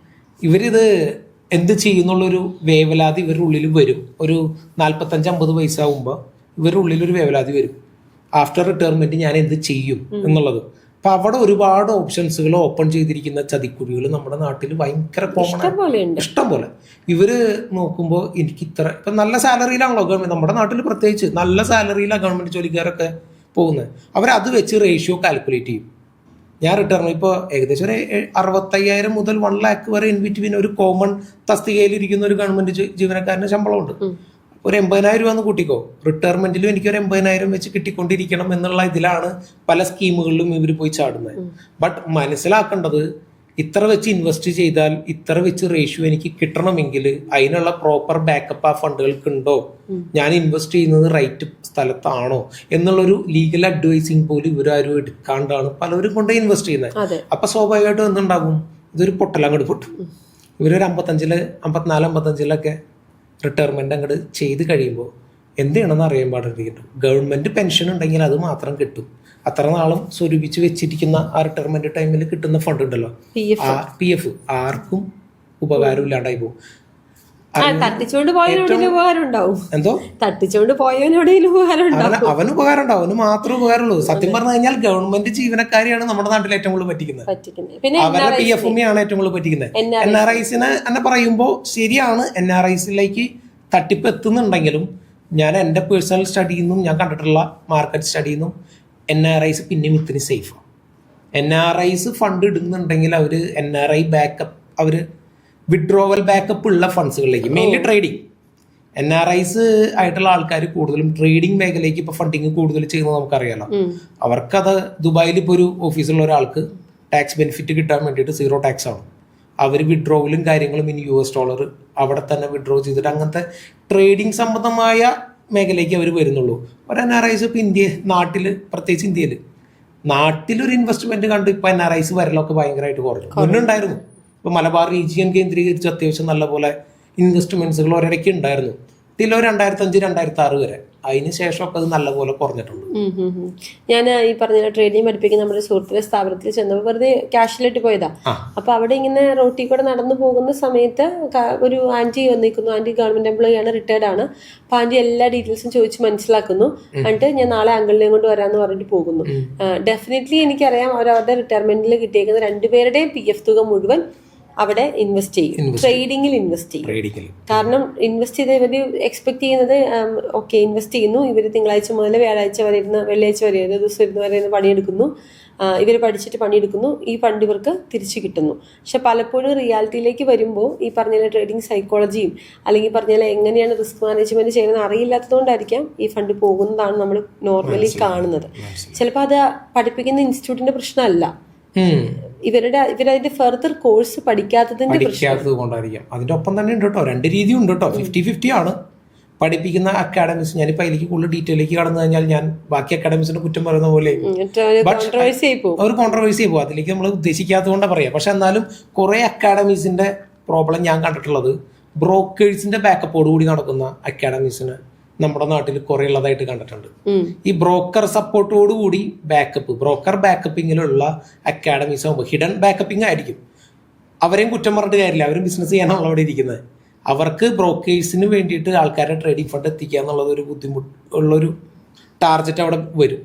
A: ഇവരിത് എന്ത് ചെയ്യുന്നുള്ളൊരു വേവലാതി ഇവരുടെ ഉള്ളിൽ വരും. ഒരു 45-50 വയസ്സാകുമ്പോൾ ഇവരുടെ ഉള്ളിലൊരു വേവലാതി വരും, ആഫ്റ്റർ റിട്ടയർമെന്റ് ഞാൻ എന്ത് ചെയ്യും എന്നുള്ളത്. അപ്പൊ അവിടെ ഒരുപാട് ഓപ്ഷൻസുകൾ ഓപ്പൺ ചെയ്തിരിക്കുന്ന ചതിക്കുഴികൾ നമ്മുടെ നാട്ടിൽ ഭയങ്കര കോമൺ, ഇഷ്ടം പോലെ. ഇവര് നോക്കുമ്പോൾ എനിക്ക് ഇപ്പൊ നല്ല സാലറിയിലാണല്ലോ ഗവൺമെന്റ്, നമ്മുടെ നാട്ടിൽ പ്രത്യേകിച്ച് നല്ല സാലറിയിലാണ് ഗവൺമെന്റ് ജോലിക്കാരൊക്കെ പോകുന്നത്. അവരത് വെച്ച് റേഷ്യോ കാൽക്കുലേറ്റ് ചെയ്യും. ഞാൻ റിട്ടയർമെന്റ് ഇപ്പോൾ ഏകദേശം ഒരു 65,000 മുതൽ 1 lakh വരെ ഇൻ ബിറ്റ്വീൻ ഒരു കോമൺ തസ്തികയിൽ ഇരിക്കുന്ന ഒരു ഗവൺമെന്റ് ജീവനക്കാരന് ശമ്പളമുണ്ട്. ഒരു 80,000 രൂപ എന്ന് കൂട്ടിക്കോ, റിട്ടയർമെന്റിലും എനിക്കൊരു 80,000 വെച്ച് കിട്ടിക്കൊണ്ടിരിക്കണം എന്നുള്ള ഇതിലാണ് പല സ്കീമുകളിലും ഇവർ പോയി ചാടുന്നത്. ബട്ട് മനസ്സിലാക്കേണ്ടത്, ഇത്ര വെച്ച് ഇൻവെസ്റ്റ് ചെയ്താൽ ഇത്ര വെച്ച് റേഷ്യോ എനിക്ക് കിട്ടണമെങ്കിൽ അതിനുള്ള പ്രോപ്പർ ബാക്കപ്പ് ആ ഫണ്ടുകൾക്ക് ഉണ്ടോ, ഞാൻ ഇൻവെസ്റ്റ് ചെയ്യുന്നത് റൈറ്റ് സ്ഥലത്താണോ എന്നുള്ളൊരു ലീഗൽ അഡ്വൈസിങ് പോലും ഇവരാരും എടുക്കാണ്ടാണ് പലവരും കൊണ്ട് ഇൻവെസ്റ്റ് ചെയ്യുന്നത്. അപ്പൊ സ്വാഭാവികമായിട്ടും എന്തുണ്ടാകും, ഇതൊരു പൊട്ടലങ്ങോട്ട് പൊട്ടും. ഇവരൊരു 54-55 റിട്ടയർമെന്റ് അങ്ങോട്ട് ചെയ്ത് കഴിയുമ്പോൾ എന്ത് ചെയ്യണമെന്ന് അറിയാൻ പാടിരിക്കും. ഗവൺമെന്റ് പെൻഷൻ ഉണ്ടെങ്കിൽ അത് മാത്രം കിട്ടും. അത്ര നാളും സ്വരൂപിച്ച് വെച്ചിരിക്കുന്ന ആ റിട്ടയർമെന്റ് ടൈമിൽ കിട്ടുന്ന ഫണ്ട് ഉണ്ടല്ലോ, PF, ആർക്കും ഉപകാരം ഇല്ലാണ്ടായി പോകും.
B: തട്ടിച്ചോണ്ട് എന്തോ തട്ടിച്ചോണ്ട്
A: അവന് ഉപകാരം ഉണ്ടാവും, അവന് മാത്രമേ ഉപകാരമുള്ളൂ. സത്യം പറഞ്ഞു കഴിഞ്ഞാൽ ഗവൺമെന്റ് ജീവനക്കാരെയാണ് നമ്മുടെ നാട്ടിൽ ഏറ്റവും കൂടുതൽ പറ്റിക്കുന്നത്. അവരുടെ PF ആണ് ഏറ്റവും കൂടുതൽ പറ്റിക്കുന്നത്. NRIസിനെ എന്നെ പറയുമ്പോൾ ശരിയാണ്, NRIസിലേക്ക് തട്ടിപ്പ് എത്തുന്നുണ്ടെങ്കിലും ഞാൻ എൻ്റെ പേഴ്സണൽ സ്റ്റഡിയിൽ നിന്നും ഞാൻ കണ്ടിട്ടുള്ള മാർക്കറ്റ് സ്റ്റഡിയിൽ നിന്നും NRIs പിന്നെയും ഇത്തിരി സേഫാണ്. NRIs ഫണ്ട് ഇടുന്നുണ്ടെങ്കിൽ അവർ NRI ബാക്കപ്പ്, അവർ വിഡ്രോവൽ ബാക്കപ്പ് ഉള്ള ഫണ്ട്സുകളിലേക്ക്, മെയിൻലി ട്രേഡിങ്. NRIs ആയിട്ടുള്ള ആൾക്കാർ കൂടുതലും ട്രേഡിംഗ് മേഖലയ്ക്ക് ഇപ്പൊ ഫണ്ടിങ് കൂടുതൽ ചെയ്യുന്നത് നമുക്കറിയാലോ. അവർക്കത് ദുബായിൽ ഇപ്പോൾ ഒരു ഓഫീസുള്ള ഒരാൾക്ക് ടാക്സ് ബെനിഫിറ്റ് കിട്ടാൻ വേണ്ടിയിട്ട് 0 tax ആണ്. അവർ വിഡ്രോവലും കാര്യങ്ങളും ഇനി $, അവിടെ തന്നെ വിഡ്രോ ചെയ്തിട്ട് അങ്ങനത്തെ ട്രേഡിംഗ് സംബന്ധമായ മേഖലയ്ക്ക് അവർ വരുന്നുള്ളൂ. ഒരു NRIs ഇപ്പൊ നാട്ടിൽ, പ്രത്യേകിച്ച് ഇന്ത്യയിൽ നാട്ടിലൊരു ഇൻവെസ്റ്റ്മെന്റ് കണ്ട് ഇപ്പൊ NRIs വരലൊക്കെ ഭയങ്കരമായിട്ട് കുറഞ്ഞു. മുന്നുണ്ടായിരുന്നു. ഇപ്പൊ മലബാർ റീജിയൻ കേന്ദ്രീകരിച്ച് അത്യാവശ്യം നല്ലപോലെ ഇൻവെസ്റ്റ്മെന്റ്സുകൾ ഒരിടയ്ക്ക് ഉണ്ടായിരുന്നു. ഇതിലോ 2005-2006 വരെ. അതിന് ശേഷമൊക്കെ അത് നല്ലപോലെ കുറഞ്ഞിട്ടുണ്ട്.
B: ഞാൻ ഈ പറഞ്ഞ ട്രേഡിംഗ് പഠിപ്പിക്കുന്ന നമ്മുടെ സുഹൃത്തിന്റെ സ്ഥാപനത്തിൽ ചെന്നപ്പോൾ വെറുതെ ക്യാഷിലിട്ട് പോയതാ. അപ്പൊ അവിടെ ഇങ്ങനെ റോട്ടിൽ കൂടെ നടന്നു പോകുന്ന സമയത്ത് ഒരു ആന്റി വന്നിരിക്കുന്നു. ആന്റി ഗവൺമെന്റ് എംപ്ലോയി ആണ്, റിട്ടയർഡ് ആണ്. അപ്പൊ ആന്റി എല്ലാ ഡീറ്റെയിൽസും ചോദിച്ച് മനസ്സിലാക്കുന്നു. എന്നിട്ട് ഞാൻ നാളെ അങ്കിളിനെയും കൊണ്ട് വരാന്ന് പറഞ്ഞിട്ട് പോകുന്നു. ഡെഫിനറ്റ്ലി എനിക്കറിയാം അവരവരുടെ റിട്ടയർമെന്റിൽ കിട്ടിയേക്കുന്ന 2 പേരുടെയും PF തുക മുഴുവൻ അവിടെ ഇൻവെസ്റ്റ് ചെയ്യും, ട്രേഡിങ്ങിൽ ഇൻവെസ്റ്റ് ചെയ്യും. കാരണം ഇൻവെസ്റ്റ് ചെയ്ത് ഇവര് എക്സ്പെക്ട് ചെയ്യുന്നത് ഓക്കെ ഇൻവെസ്റ്റ് ചെയ്യുന്നു, ഇവര് തിങ്കളാഴ്ച മുതൽ വ്യാഴാഴ്ച വരെ ഇരുന്ന്, വെള്ളിയാഴ്ച വരെ ദിവസം ഇരുന്ന് വരെ പണിയെടുക്കുന്നു, ഇവർ പഠിച്ചിട്ട് പണിയെടുക്കുന്നു, ഈ ഫണ്ട് ഇവർക്ക് തിരിച്ചു കിട്ടുന്നു. പക്ഷെ പലപ്പോഴും റിയാലിറ്റിയിലേക്ക് വരുമ്പോൾ ഈ പറഞ്ഞ ട്രേഡിംഗ് സൈക്കോളജിയും അല്ലെങ്കിൽ പറഞ്ഞ എങ്ങനെയാണ് റിസ്ക് മാനേജ്മെന്റ് ചെയ്യുന്നത് അറിയില്ലാത്തതുകൊണ്ടായിരിക്കാം ഈ ഫണ്ട് പോകുന്നതാണ് നമ്മൾ നോർമലി കാണുന്നത്. ചിലപ്പോൾ അത് പഠിപ്പിക്കുന്ന ഇൻസ്റ്റിറ്റ്യൂട്ടിന്റെ പ്രശ്നമല്ല, ഇവരതിന്റെ ഫർദർ കോഴ്സ് പഠിക്കാത്തത് കൊണ്ടായിരിക്കാം.
A: അതിന്റെ ഒപ്പം തന്നെ ഉണ്ട് കേട്ടോ, 2 രീതിയും ഉണ്ട് കേട്ടോ. 50-50 ആണ്. പഠിപ്പിക്കുന്ന അക്കാഡമിക്സ്, ഞാനിപ്പോൾ അതിലേക്ക് കൂടുതൽ ഡീറ്റെയിലേക്ക് കടന്നു കഴിഞ്ഞാൽ ഞാൻ ബാക്കി അക്കാഡമിക്സിന്റെ കുറ്റം പറയുന്ന പോലെ ഒരു കോൺട്രവേഴ്സി പോകും. അതിലേക്ക് നമ്മൾ ഉദ്ദേശിക്കാത്തതുകൊണ്ടാണ് പറയാം. പക്ഷെ എന്നാലും കുറെ അക്കാഡമീസിന്റെ പ്രോബ്ലം ഞാൻ കണ്ടിട്ടുള്ളത് ബ്രോക്കേഴ്സിന്റെ ബാക്കപ്പോട് കൂടി നടക്കുന്ന അക്കാഡമീസിന് നമ്മുടെ നാട്ടിൽ കുറെ ഉള്ളതായിട്ട് കണ്ടിട്ടുണ്ട്. ഈ ബ്രോക്കർ സപ്പോർട്ടോട് കൂടി ബ്രോക്കർ ബാക്കപ്പിങ്ങിലുള്ള അക്കാഡമീസ് ആകുമ്പോൾ ഹിഡൻ ബാക്കപ്പിംഗ് ആയിരിക്കും. അവരെയും കുറ്റം പറഞ്ഞിട്ട് കാര്യമില്ല, അവരും ബിസിനസ് ചെയ്യാനാണ് അവിടെ ഇരിക്കുന്നത്. അവർക്ക് ബ്രോക്കേഴ്സിന് വേണ്ടിയിട്ട് ആൾക്കാരെ ട്രേഡിംഗ് ഫണ്ട് എത്തിക്കുക എന്നുള്ളത് ഒരു ബുദ്ധിമുട്ടുള്ളൊരു ടാർഗറ്റ് അവിടെ വരും.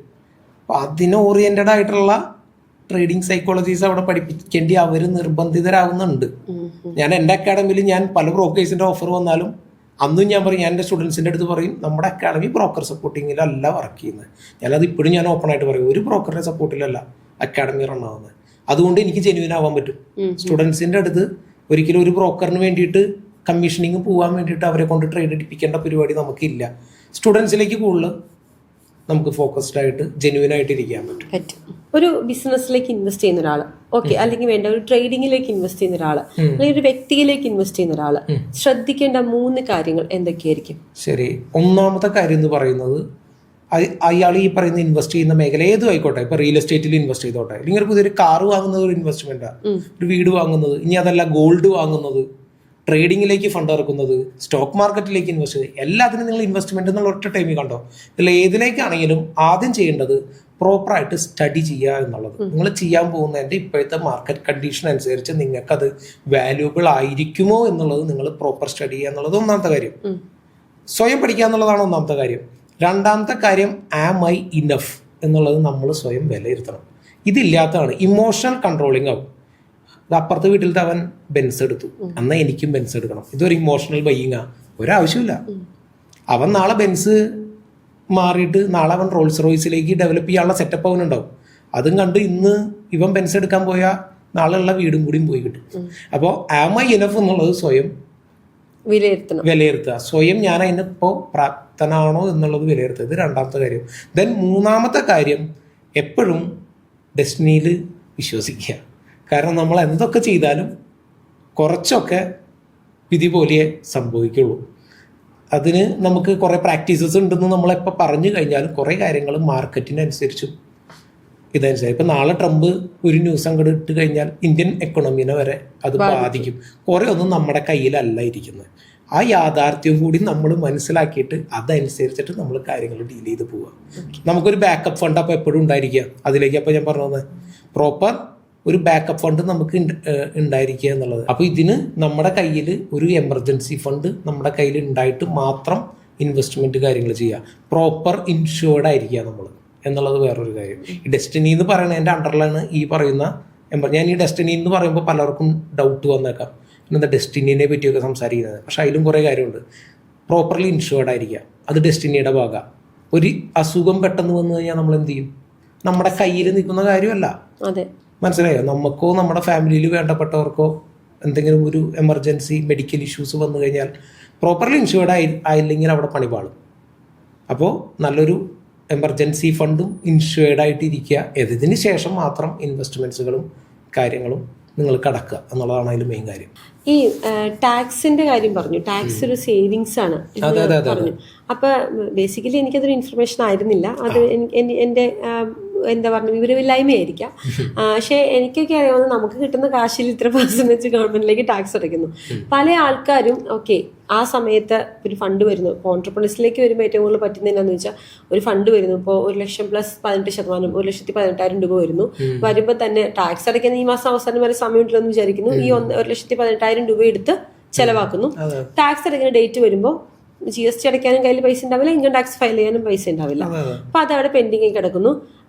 A: അപ്പം അതിന് ഓറിയന്റഡ് ആയിട്ടുള്ള ട്രേഡിംഗ് സൈക്കോളജീസ് അവിടെ പഠിപ്പിക്കേണ്ടി അവർ നിർബന്ധിതരാകുന്നുണ്ട്. ഞാൻ എൻ്റെ അക്കാഡമിയിൽ ഞാൻ പല ബ്രോക്കേഴ്സിന്റെ ഓഫർ വന്നാലും അന്നും ഞാൻ പറയും, ഞാൻ എൻ്റെ സ്റ്റുഡൻസിൻ്റെ അടുത്ത് പറയും, നമ്മുടെ അക്കാഡമി ബ്രോക്കർ സപ്പോർട്ടിങ്ങിലല്ല വർക്ക് ചെയ്യുന്നത്. ഞാനത് ഇപ്പോഴും ഞാൻ ഓപ്പൺ ആയിട്ട് പറയും, ഒരു ബ്രോക്കറുടെ സപ്പോർട്ടിലല്ല അക്കാഡമി റൺ ആവുന്നത്. അതുകൊണ്ട് എനിക്ക് ജെന്യൂൻ ആവാൻ പറ്റും. സ്റ്റുഡൻസിൻ്റെ അടുത്ത് ഒരിക്കലും ഒരു ബ്രോക്കറിന് വേണ്ടിയിട്ട് കമ്മീഷനിങ് പോകാൻ വേണ്ടിയിട്ട് അവരെ കൊണ്ട് ട്രേഡ് എടുപ്പിക്കേണ്ട പരിപാടി നമുക്കില്ല. സ്റ്റുഡൻസിലേക്ക് കൂടുതൽ നമുക്ക് ഫോക്കസ്ഡ് ആയിട്ട് ജെന്യൂൻ ആയിട്ട് ഇരിക്കാൻ പറ്റും.
B: ഒരു ബിസിനസ്സിലേക്ക് ഇൻവെസ്റ്റ് ചെയ്യുന്ന ഒരാൾ, ഓക്കെ, അല്ലെങ്കിൽ വേണ്ട ഒരു ട്രേഡിങ്ങിലേക്ക് ഇൻവെസ്റ്റ് ചെയ്യുന്ന ഒരാൾ, അല്ലെങ്കിൽ ഒരു വ്യക്തിയിലേക്ക് ഇൻവെസ്റ്റ് ചെയ്യുന്ന ഒരാൾ ശ്രദ്ധിക്കേണ്ട 3 കാര്യങ്ങൾ എന്തൊക്കെയായിരിക്കും?
A: ശരി, ഒന്നാമത്തെ കാര്യം എന്ന് പറയുന്നത് അയാൾ ഈ പറയുന്ന ഇൻവെസ്റ്റ് ചെയ്യുന്ന മേഖല ഏതും ആയിക്കോട്ടെ. ഇപ്പൊ റിയൽ എസ്റ്റേറ്റിൽ ഇൻവെസ്റ്റ് ചെയ്തോട്ടെ, അല്ലെങ്കിൽ ഒരു പുതിയൊരു കാർ വാങ്ങുന്നത് ഒരു ഇൻവെസ്റ്റ്മെന്റാണ്, ഒരു വീട് വാങ്ങുന്നത്, ഇനി അതല്ല ഗോൾഡ് വാങ്ങുന്നത്, ട്രേഡിങ്ങിലേക്ക് ഫണ്ട് ഇറക്കുന്നത്, സ്റ്റോക്ക് മാർക്കറ്റിലേക്ക് ഇൻവെസ്റ്റ് ചെയ്യുന്നത്, എല്ലാത്തിനും നിങ്ങൾ ഇൻവെസ്റ്റ്മെന്റ് എന്നുള്ള ഒറ്റ ടൈമിൽ കണ്ടോ. ഇതിൽ ഏതിലേക്കാണെങ്കിലും ആദ്യം ചെയ്യേണ്ടത് പ്രോപ്പറായിട്ട് സ്റ്റഡി ചെയ്യുക എന്നുള്ളത്. നിങ്ങൾ ചെയ്യാൻ പോകുന്നതിൻ്റെ ഇപ്പോഴത്തെ മാർക്കറ്റ് കണ്ടീഷൻ അനുസരിച്ച് നിങ്ങൾക്കത് വാല്യൂബിൾ ആയിരിക്കുമോ എന്നുള്ളത് നിങ്ങൾ പ്രോപ്പർ സ്റ്റഡി ചെയ്യുക എന്നുള്ളത് ഒന്നാമത്തെ കാര്യം. സ്വയം പഠിക്കുക എന്നുള്ളതാണ് ഒന്നാമത്തെ കാര്യം. രണ്ടാമത്തെ കാര്യം, ആം ഐ ഇനഫ് എന്നുള്ളത് നമ്മൾ സ്വയം വിലയിരുത്തണം. ഇതില്ലാത്തതാണ് ഇമോഷണൽ കൺട്രോളിങ് ആവും. അത് അപ്പുറത്തെ വീട്ടിലത്തെ അവൻ ബെൻസ് എടുത്തു, എന്നാൽ എനിക്കും ബെൻസ് എടുക്കണം. ഇതൊരു ഇമോഷണൽ ബൈയിങ്ങാ, ഒരാവശ്യമില്ല. അവൻ നാളെ ബെൻസ് മാറിയിട്ട് നാളെ അവൻ റോൾസ് റോയ്സിലേക്ക് ഡെവലപ്പ് ചെയ്യാനുള്ള സെറ്റപ്പ് അവനുണ്ടാവും. അതും കണ്ട് ഇന്ന് ഇവൻ ബെൻസ് എടുക്കാൻ പോയാൽ നാളെയുള്ള വീടും കൂടിയും പോയി കിട്ടും. അപ്പോൾ ആം ഐ ഇനഫ് എന്നുള്ളത് സ്വയം വിലയിരുത്തുക. സ്വയം ഞാൻ അതിനിപ്പോൾ പ്രാപ്തനാണോ എന്നുള്ളത് വിലയിരുത്തുക. ഇത് രണ്ടാമത്തെ കാര്യം. ദെൻ മൂന്നാമത്തെ കാര്യം, എപ്പോഴും ഡെസ്റ്റിനിയിൽ വിശ്വസിക്കുക. കാരണം നമ്മൾ എന്തൊക്കെ ചെയ്താലും കുറച്ചൊക്കെ വിധി പോലെ സംഭവിക്കുള്ളൂ. അതിന് നമുക്ക് കുറേ പ്രാക്ടീസസ് ഉണ്ടെന്ന് നമ്മളെപ്പോൾ പറഞ്ഞു കഴിഞ്ഞാലും കുറേ കാര്യങ്ങൾ മാർക്കറ്റിനനുസരിച്ചും ഇതനുസരിച്ച്. ഇപ്പം നാളെ ട്രംപ് ഒരു ന്യൂസ് അങ്ങോട്ട് ഇട്ട് കഴിഞ്ഞാൽ ഇന്ത്യൻ എക്കണോമിനെ വരെ അത് ബാധിക്കും. കുറേ ഒന്നും നമ്മുടെ കയ്യിലല്ല ഇരിക്കുന്നത്. ആ യാഥാർത്ഥ്യം കൂടി നമ്മൾ മനസ്സിലാക്കിയിട്ട് അതനുസരിച്ചിട്ട് നമ്മൾ കാര്യങ്ങൾ ഡീൽ ചെയ്ത് പോവുക. നമുക്കൊരു ബാക്കപ്പ് ഫണ്ട് അപ്പോൾ എപ്പോഴും ഉണ്ടായിരിക്കുക. അതിലേക്ക് അപ്പോൾ ഞാൻ പറഞ്ഞത് പ്രോപ്പർ ഒരു ബാക്കപ്പ് ഫണ്ട് നമുക്ക് ഉണ്ടായിരിക്കുക എന്നുള്ളത്. അപ്പോൾ ഇതിന് നമ്മുടെ കയ്യിൽ ഒരു എമർജൻസി ഫണ്ട് നമ്മുടെ കയ്യിൽ ഉണ്ടായിട്ട് മാത്രം ഇൻവെസ്റ്റ്മെന്റ് കാര്യങ്ങൾ ചെയ്യുക. പ്രോപ്പർ ഇൻഷുർഡ് ആയിരിക്കുക നമ്മൾ എന്നുള്ളത് വേറൊരു കാര്യം. ഈ ഡെസ്റ്റിനി എന്ന് പറയുന്നതിൻ്റെ അണ്ടറിലാണ് ഈ പറയുന്ന ഞാൻ ഈ ഡെസ്റ്റിനി എന്ന് പറയുമ്പോൾ പലർക്കും ഡൗട്ട് വന്നേക്കാം, എന്താ ഡെസ്റ്റിനിയെ പറ്റിയൊക്കെ സംസാരിക്കുന്നത്. പക്ഷെ അതിലും കുറേ കാര്യമുണ്ട്. പ്രോപ്പർലി ഇൻഷുർഡ് ആയിരിക്കുക, അത് ഡെസ്റ്റിനിയുടെ ഭാഗമാണ്. ഒരു അസുഖം പെട്ടെന്ന് വന്നു കഴിഞ്ഞാൽ നമ്മൾ എന്ത് ചെയ്യും? നമ്മുടെ കയ്യിൽ നിൽക്കുന്ന കാര്യമല്ല. മനസ്സിലായോ? നമുക്കോ നമ്മുടെ ഫാമിലിയിൽ വേണ്ടപ്പെട്ടവർക്കോ എന്തെങ്കിലും ഒരു എമർജൻസി മെഡിക്കൽ ഇഷ്യൂസ് വന്നു കഴിഞ്ഞാൽ പ്രോപ്പർലി ഇൻഷുർഡ് ആയില്ലെങ്കിൽ അവിടെ പണി പാളും. അപ്പോൾ നല്ലൊരു എമർജൻസി ഫണ്ടും ഇൻഷുർഡ് ആയിട്ട് ഇരിക്കുക. ഇതിന് ശേഷം മാത്രം ഇൻവെസ്റ്റ്മെന്റ്സുകളും കാര്യങ്ങളും നിങ്ങൾ കടക്കുക എന്നുള്ളതാണ് അതിൽ മെയിൻ കാര്യം.
B: ഈ ടാക്സിന്റെ കാര്യം പറഞ്ഞു, ടാക്സ് ഒരു സേവിങ്സ് ആണ് പറഞ്ഞു. അപ്പൊ ബേസിക്കലി എനിക്കതൊരു ഇൻഫർമേഷൻ ആയിരുന്നില്ല. അത് എൻ്റെ എന്താ പറഞ്ഞ വിവരമില്ലായ്മയായിരിക്കാം. പക്ഷെ എനിക്കൊക്കെ അറിയാവുന്ന നമുക്ക് കിട്ടുന്ന കാശിൽ ഇത്ര % ഗവൺമെന്റിലേക്ക് ടാക്സ് അടയ്ക്കുന്നു. പല ആൾക്കാരും ഓക്കെ ആ സമയത്ത് ഒരു ഫണ്ട് വരുന്നു. ഇപ്പോൾ ഓൺട്രപ്രണേഴ്സിലേക്ക് വരുമ്പോൾ ഏറ്റവും കൂടുതൽ പറ്റുന്നത് എന്താണെന്ന് വെച്ചാൽ ഒരു ഫണ്ട് വരുന്നു. ഇപ്പോൾ 1 ലക്ഷം + 18%, 1,18,000 രൂപ വരുന്നു. വരുമ്പോൾ തന്നെ ടാക്സ് അടയ്ക്കാൻ ഈ മാസം അവസാനം വരെ സമയമുണ്ടെന്ന് വിചാരിക്കുന്നു. ഈ 1,18,000 രൂപ എടുത്ത് ചെലവാക്കുന്നു. ടാക്സ് അടയ്ക്കുന്ന ഡേറ്റ് വരുമ്പോൾ GST അടയ്ക്കാനും കയ്യിൽ പൈസ ഉണ്ടാവില്ല, ഇൻകം ടാക്സ് ഫയൽ ചെയ്യാനും പൈസ ഉണ്ടാവില്ല. അപ്പൊ അതവിടെ പെൻഡിങ് ആയി കിടക്കുന്നു.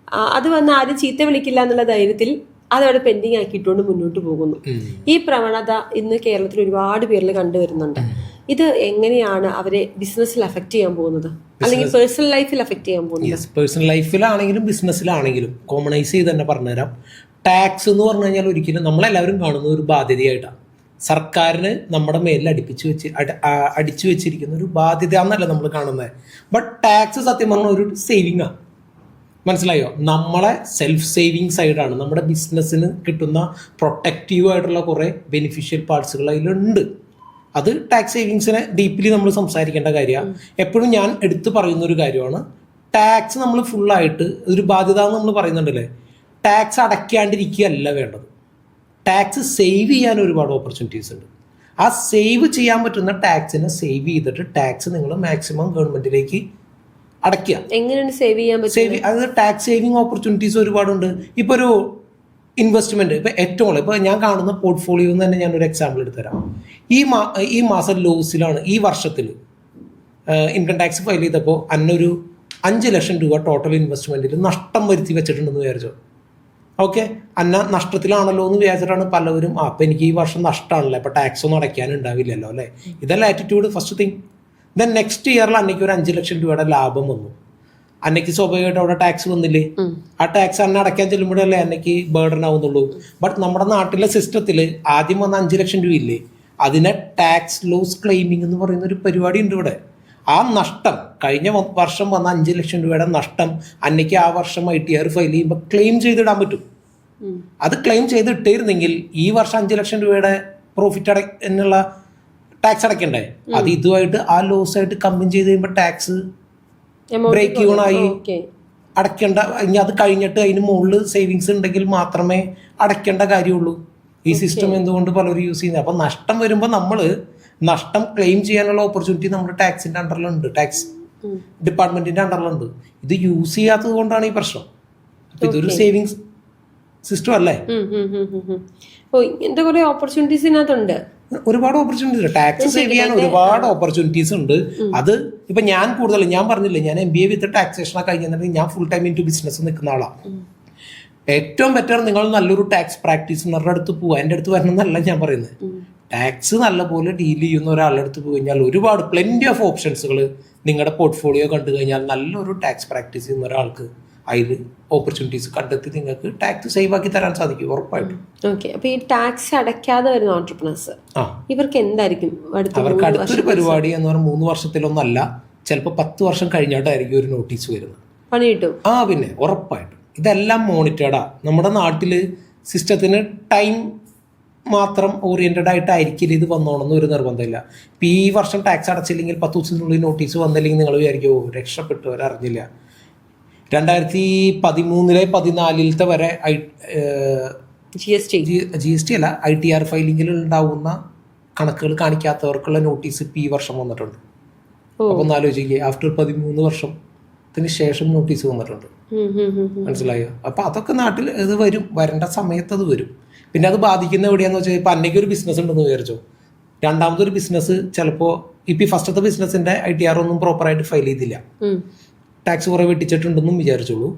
B: അത് വന്ന് ആരും ചീത്ത വിളിക്കില്ല എന്നുള്ള ധൈര്യത്തിൽ അതവിടെ പെൻഡിങ് ആക്കിയിട്ടുകൊണ്ട് മുന്നോട്ട് പോകുന്നു. ഈ പ്രവണത ഇന്ന് കേരളത്തിൽ ഒരുപാട് പേരിൽ കണ്ടുവരുന്നുണ്ട്. ഇത് എങ്ങനെയാണ് അവരെ ബിസിനസ്സിൽ അഫക്ട് ചെയ്യാൻ പോകുന്നത്, അല്ലെങ്കിൽ പേഴ്സണൽ ലൈഫിൽ അഫക്ട് ചെയ്യാൻ പോകുന്നത്?
A: പേഴ്സണൽ ലൈഫിലാണെങ്കിലും ബിസിനസ്സിലാണെങ്കിലും കോമണൈസ് ചെയ്ത് തന്നെ പറഞ്ഞുതരാം. ടാക്സ് എന്ന് പറഞ്ഞു കഴിഞ്ഞാൽ ഒരിക്കലും നമ്മളെല്ലാവരും കാണുന്ന ഒരു ബാധ്യതയായിട്ടാണ്. സർക്കാരിന് നമ്മുടെ മേലിൽ അടിച്ചു വെച്ചിരിക്കുന്ന ഒരു ബാധ്യത എന്നല്ല നമ്മൾ കാണുന്നത്. ബട്ട് ടാക്സ് സത്യം പറഞ്ഞ ഒരു സേവിങ്ങാണ്. മനസ്സിലായോ? നമ്മളെ സെൽഫ് സേവിങ് സൈഡാണ്. നമ്മുടെ ബിസിനസ്സിന് കിട്ടുന്ന പ്രൊട്ടക്റ്റീവ് ആയിട്ടുള്ള കുറേ ബെനിഫിഷ്യൽ പാർട്സുകൾ അതിലുണ്ട്. അത് ടാക്സ് സേവിങ്സിനെ ഡീപ്ലി നമ്മൾ സംസാരിക്കേണ്ട കാര്യമാണ്. എപ്പോഴും ഞാൻ എടുത്തു പറയുന്ന ഒരു കാര്യമാണ്, ടാക്സ് നമ്മൾ ഫുള്ളായിട്ട് ഒരു ബാധ്യത എന്ന് നമ്മൾ പറയുന്നുണ്ടല്ലേ, ടാക്സ് അടയ്ക്കാണ്ടിരിക്കുകയല്ല വേണ്ടത്. ടാക്സ് സേവ് ചെയ്യാൻ ഒരുപാട് ഓപ്പർച്യൂണിറ്റീസ് ഉണ്ട്. ആ സേവ് ചെയ്യാൻ പറ്റുന്ന ടാക്സിനെ സേവ് ചെയ്തിട്ട് ടാക്സ് നിങ്ങൾ മാക്സിമം ഗവൺമെന്റിലേക്ക് അടയ്ക്കുക.
B: എങ്ങനെയാണ് സേവ് ചെയ്യാൻ പറ്റുക?
A: അതായത് ടാക്സ് സേവിങ് ഓപ്പർച്യൂണിറ്റീസ് ഒരുപാടുണ്ട്. ഇപ്പോൾ ഒരു ഇൻവെസ്റ്റ്മെന്റ് ഇപ്പൊ ഏറ്റവും ഇപ്പൊ ഞാൻ കാണുന്ന പോർട്ട്ഫോളിയോ തന്നെ ഞാൻ ഒരു എക്സാമ്പിൾ എടുത്തുതരാം. ഈ മാസം ലോസിലാണ്, ഈ വർഷത്തിൽ ഇൻകം ടാക്സ് ഫയൽ ചെയ്തപ്പോൾ അന്നൊരു 5 ലക്ഷം രൂപ ടോട്ടൽ ഇൻവെസ്റ്റ്മെന്റിൽ നഷ്ടം വരുത്തി വെച്ചിട്ടുണ്ടെന്ന് വിചാരിച്ചോ. ഓക്കെ, അന്ന നഷ്ടത്തിലാണല്ലോ എന്ന് വിചാരിച്ചിട്ടാണ് പലവരും അപ്പൊ എനിക്ക് ഈ വർഷം നഷ്ടമാണല്ലോ, അപ്പൊ ടാക്സ് ഒന്നും അടയ്ക്കാനുണ്ടാവില്ലല്ലോ അല്ലെ. ഇതല്ല attitude first thing. Then next ഇയറിൽ അന്നയ്ക്ക് ഒരു 5 ലക്ഷം രൂപയുടെ ലാഭം വന്നു. അന്നയ്ക്ക് സ്വാഭാവികമായിട്ട് അവിടെ ടാക്സ് വന്നില്ലേ, ആ ടാക്സ് അന്ന അടയ്ക്കാൻ ചെല്ലുമ്പോഴല്ലേ അന്നയ്ക്ക് ബേർഡൻ ആവുന്നുള്ളൂ. ബട്ട് നമ്മുടെ നാട്ടിലെ സിസ്റ്റത്തിൽ ആദ്യം വന്ന 5 ലക്ഷം രൂപ ഇല്ലേ, അതിനെ ടാക്സ് ലോസ് ക്ലെയിമിംഗ് എന്ന് പറയുന്ന ഒരു പരിപാടി ഉണ്ട് ഇവിടെ. ആ നഷ്ടം കഴിഞ്ഞ വർഷം വന്ന 5 ലക്ഷം രൂപയുടെ നഷ്ടം അന്നയ്ക്ക് ആ വർഷം ITR ഫയൽ ചെയ്യുമ്പോൾ ക്ലെയിം ചെയ്തിടാൻ പറ്റും. അത് ക്ലെയിം ചെയ്തിട്ടിരുന്നെങ്കിൽ ഈ വർഷം 5 ലക്ഷം രൂപയുടെ പ്രോഫിറ്റ് എന്നുള്ള ടാക്സ് അടയ്ക്കണ്ടേ, അത് ഇതുമായിട്ട് ആ ലോസ് ആയിട്ട് കമ്പൈൻ ചെയ്ത് കഴിയുമ്പോൾ ടാക്സ് ബ്രേക്ക് ഈവൺ ആയി അടയ്ക്കേണ്ട. ഇനി അത് കഴിഞ്ഞിട്ട് അതിന് മുകളിൽ സേവിങ്സ് ഉണ്ടെങ്കിൽ മാത്രമേ അടയ്ക്കേണ്ട കാര്യമുള്ളൂ. ഈ സിസ്റ്റം എന്തുകൊണ്ട് പലരും യൂസ് ചെയ്യുന്നത്. അപ്പം നഷ്ടം വരുമ്പോൾ നമ്മൾ നഷ്ടം ക്ലെയിം ചെയ്യാനുള്ള ഓപ്പർച്യൂണിറ്റി നമ്മുടെ ടാക്സിന്റെ അണ്ടറിലുണ്ട്, ടാക്സ് ഡിപ്പാർട്ട്മെന്റിന്റെ അണ്ടറിലുണ്ട്. ഇത് യൂസ് ചെയ്യാത്തത് കൊണ്ടാണ് ഈ പ്രശ്നം. അപ്പൊ ഇതൊരു സേവിങ്സ് സിസ്റ്റം അല്ലേ.
B: ഇങ്ങനത്തെ കുറെ ഓപ്പർച്യൂണിറ്റീസ് ഇതിനകത്തുണ്ട്.
A: ഒരുപാട് ഓപ്പർച്യൂണിറ്റീസ് ഉണ്ട്, ടാക്സ് സേവ് ചെയ്യാൻ ഒരുപാട് ഓപ്പർച്യൂണിറ്റീസ് ഉണ്ട്. അത് ഇപ്പൊ ഞാൻ ഞാൻ പറഞ്ഞില്ലേ, ഞാൻ MBA വിത്ത് ടാക്സേഷൻ കഴിഞ്ഞിട്ടുണ്ടെങ്കിൽ ഞാൻ full time into business നിൽക്കുന്ന ആളാണ്. ഏറ്റവും ബെറ്റർ നിങ്ങൾ നല്ലൊരു ടാക്സ് പ്രാക്ടീസിനറുടെ അടുത്ത് പോവുക. എൻ്റെ അടുത്ത് വരണം എന്നല്ല ഞാൻ പറയുന്നത്. ടാക്സ് നല്ലപോലെ ഡീൽ ചെയ്യുന്ന ഒരാളുടെ അടുത്ത് പോയി കഴിഞ്ഞാൽ ഒരുപാട് പ്ലെന്റി ഓഫ് ഓപ്ഷൻസുകൾ നിങ്ങളുടെ പോർട്ട്ഫോളിയോ കണ്ടു കഴിഞ്ഞാൽ നല്ലൊരു ടാക്സ് പ്രാക്ടീസ് ചെയ്യുന്ന ഒരാൾക്ക് അതിൽ ഓപ്പർച്യൂണിറ്റീസ് കണ്ടെത്തി നിങ്ങൾക്ക് ടാക്സ് സേവ് ആക്കി തരാൻ സാധിക്കും ഉറപ്പായിട്ടും.
B: ഓക്കെ, അപ്പൊ ഈ ടാക്സ് അടയ്ക്കാതെ വരുന്ന ഓൺട്രപ്രണേഴ്സ് ഇവർക്ക് എന്തായിരിക്കും
A: അവർക്ക് അടുത്തൊരു പരിപാടി എന്ന് പറഞ്ഞാൽ 3 വർഷത്തിലൊന്നല്ല, ചിലപ്പോൾ 10 വർഷം കഴിഞ്ഞിട്ടായിരിക്കും ഒരു നോട്ടീസ് വരുന്നത്.
B: പണി കിട്ടും.
A: പിന്നെ ഉറപ്പായിട്ടും ഇതെല്ലാം മോണിറ്റേർഡാ. നമ്മുടെ നാട്ടില് സിസ്റ്റത്തിന് ടൈം മാത്രം ഓറിയന്റഡ് ആയിട്ടായിരിക്കില്ല ഇത് വന്നോണമെന്ന് ഒരു നിർബന്ധമില്ല. ഇപ്പം ഈ വർഷം ടാക്സ് അടച്ചില്ലെങ്കിൽ 10 ദിവസത്തിനുള്ളിൽ നോട്ടീസ് വന്നില്ലെങ്കിൽ നിങ്ങൾ വിചാരിക്കുമോ രക്ഷപ്പെട്ടു അവരറിഞ്ഞില്ല. 2013 14 വരെ GST അല്ല ITR ഫയലിംഗിൽ ഉണ്ടാവുന്ന കണക്കുകൾ കാണിക്കാത്തവർക്കുള്ള നോട്ടീസ് ഇപ്പം ഈ വർഷം വന്നിട്ടുണ്ട്. അപ്പൊ ഒന്ന് ആലോചിക്കുക, ആഫ്റ്റർ 13 വർഷത്തിന് ശേഷം നോട്ടീസ് വന്നിട്ടുണ്ട്. മനസ്സിലായോ? അപ്പൊ അതൊക്കെ നാട്ടിൽ ഇത് വരും, വരേണ്ട സമയത്ത് അത് വരും. പിന്നെ അത് ബാധിക്കുന്ന എവിടെയാന്ന് വെച്ചാൽ ഇപ്പൊ അന്നേക്ക് ഒരു ബിസിനസ് ഉണ്ടെന്ന് വിചാരിച്ചോ, രണ്ടാമതൊരു ബിസിനസ് ചിലപ്പോ ഇപ്പൊ ഫസ്റ്റത്തെ ബിസിനസിന്റെ ITR ഒന്നും പ്രോപ്പറായിട്ട് ഫയൽ ചെയ്തില്ല, ടാക്സ് കുറെ വെട്ടിച്ചിട്ടുണ്ടെന്നും വിചാരിച്ചോളൂ.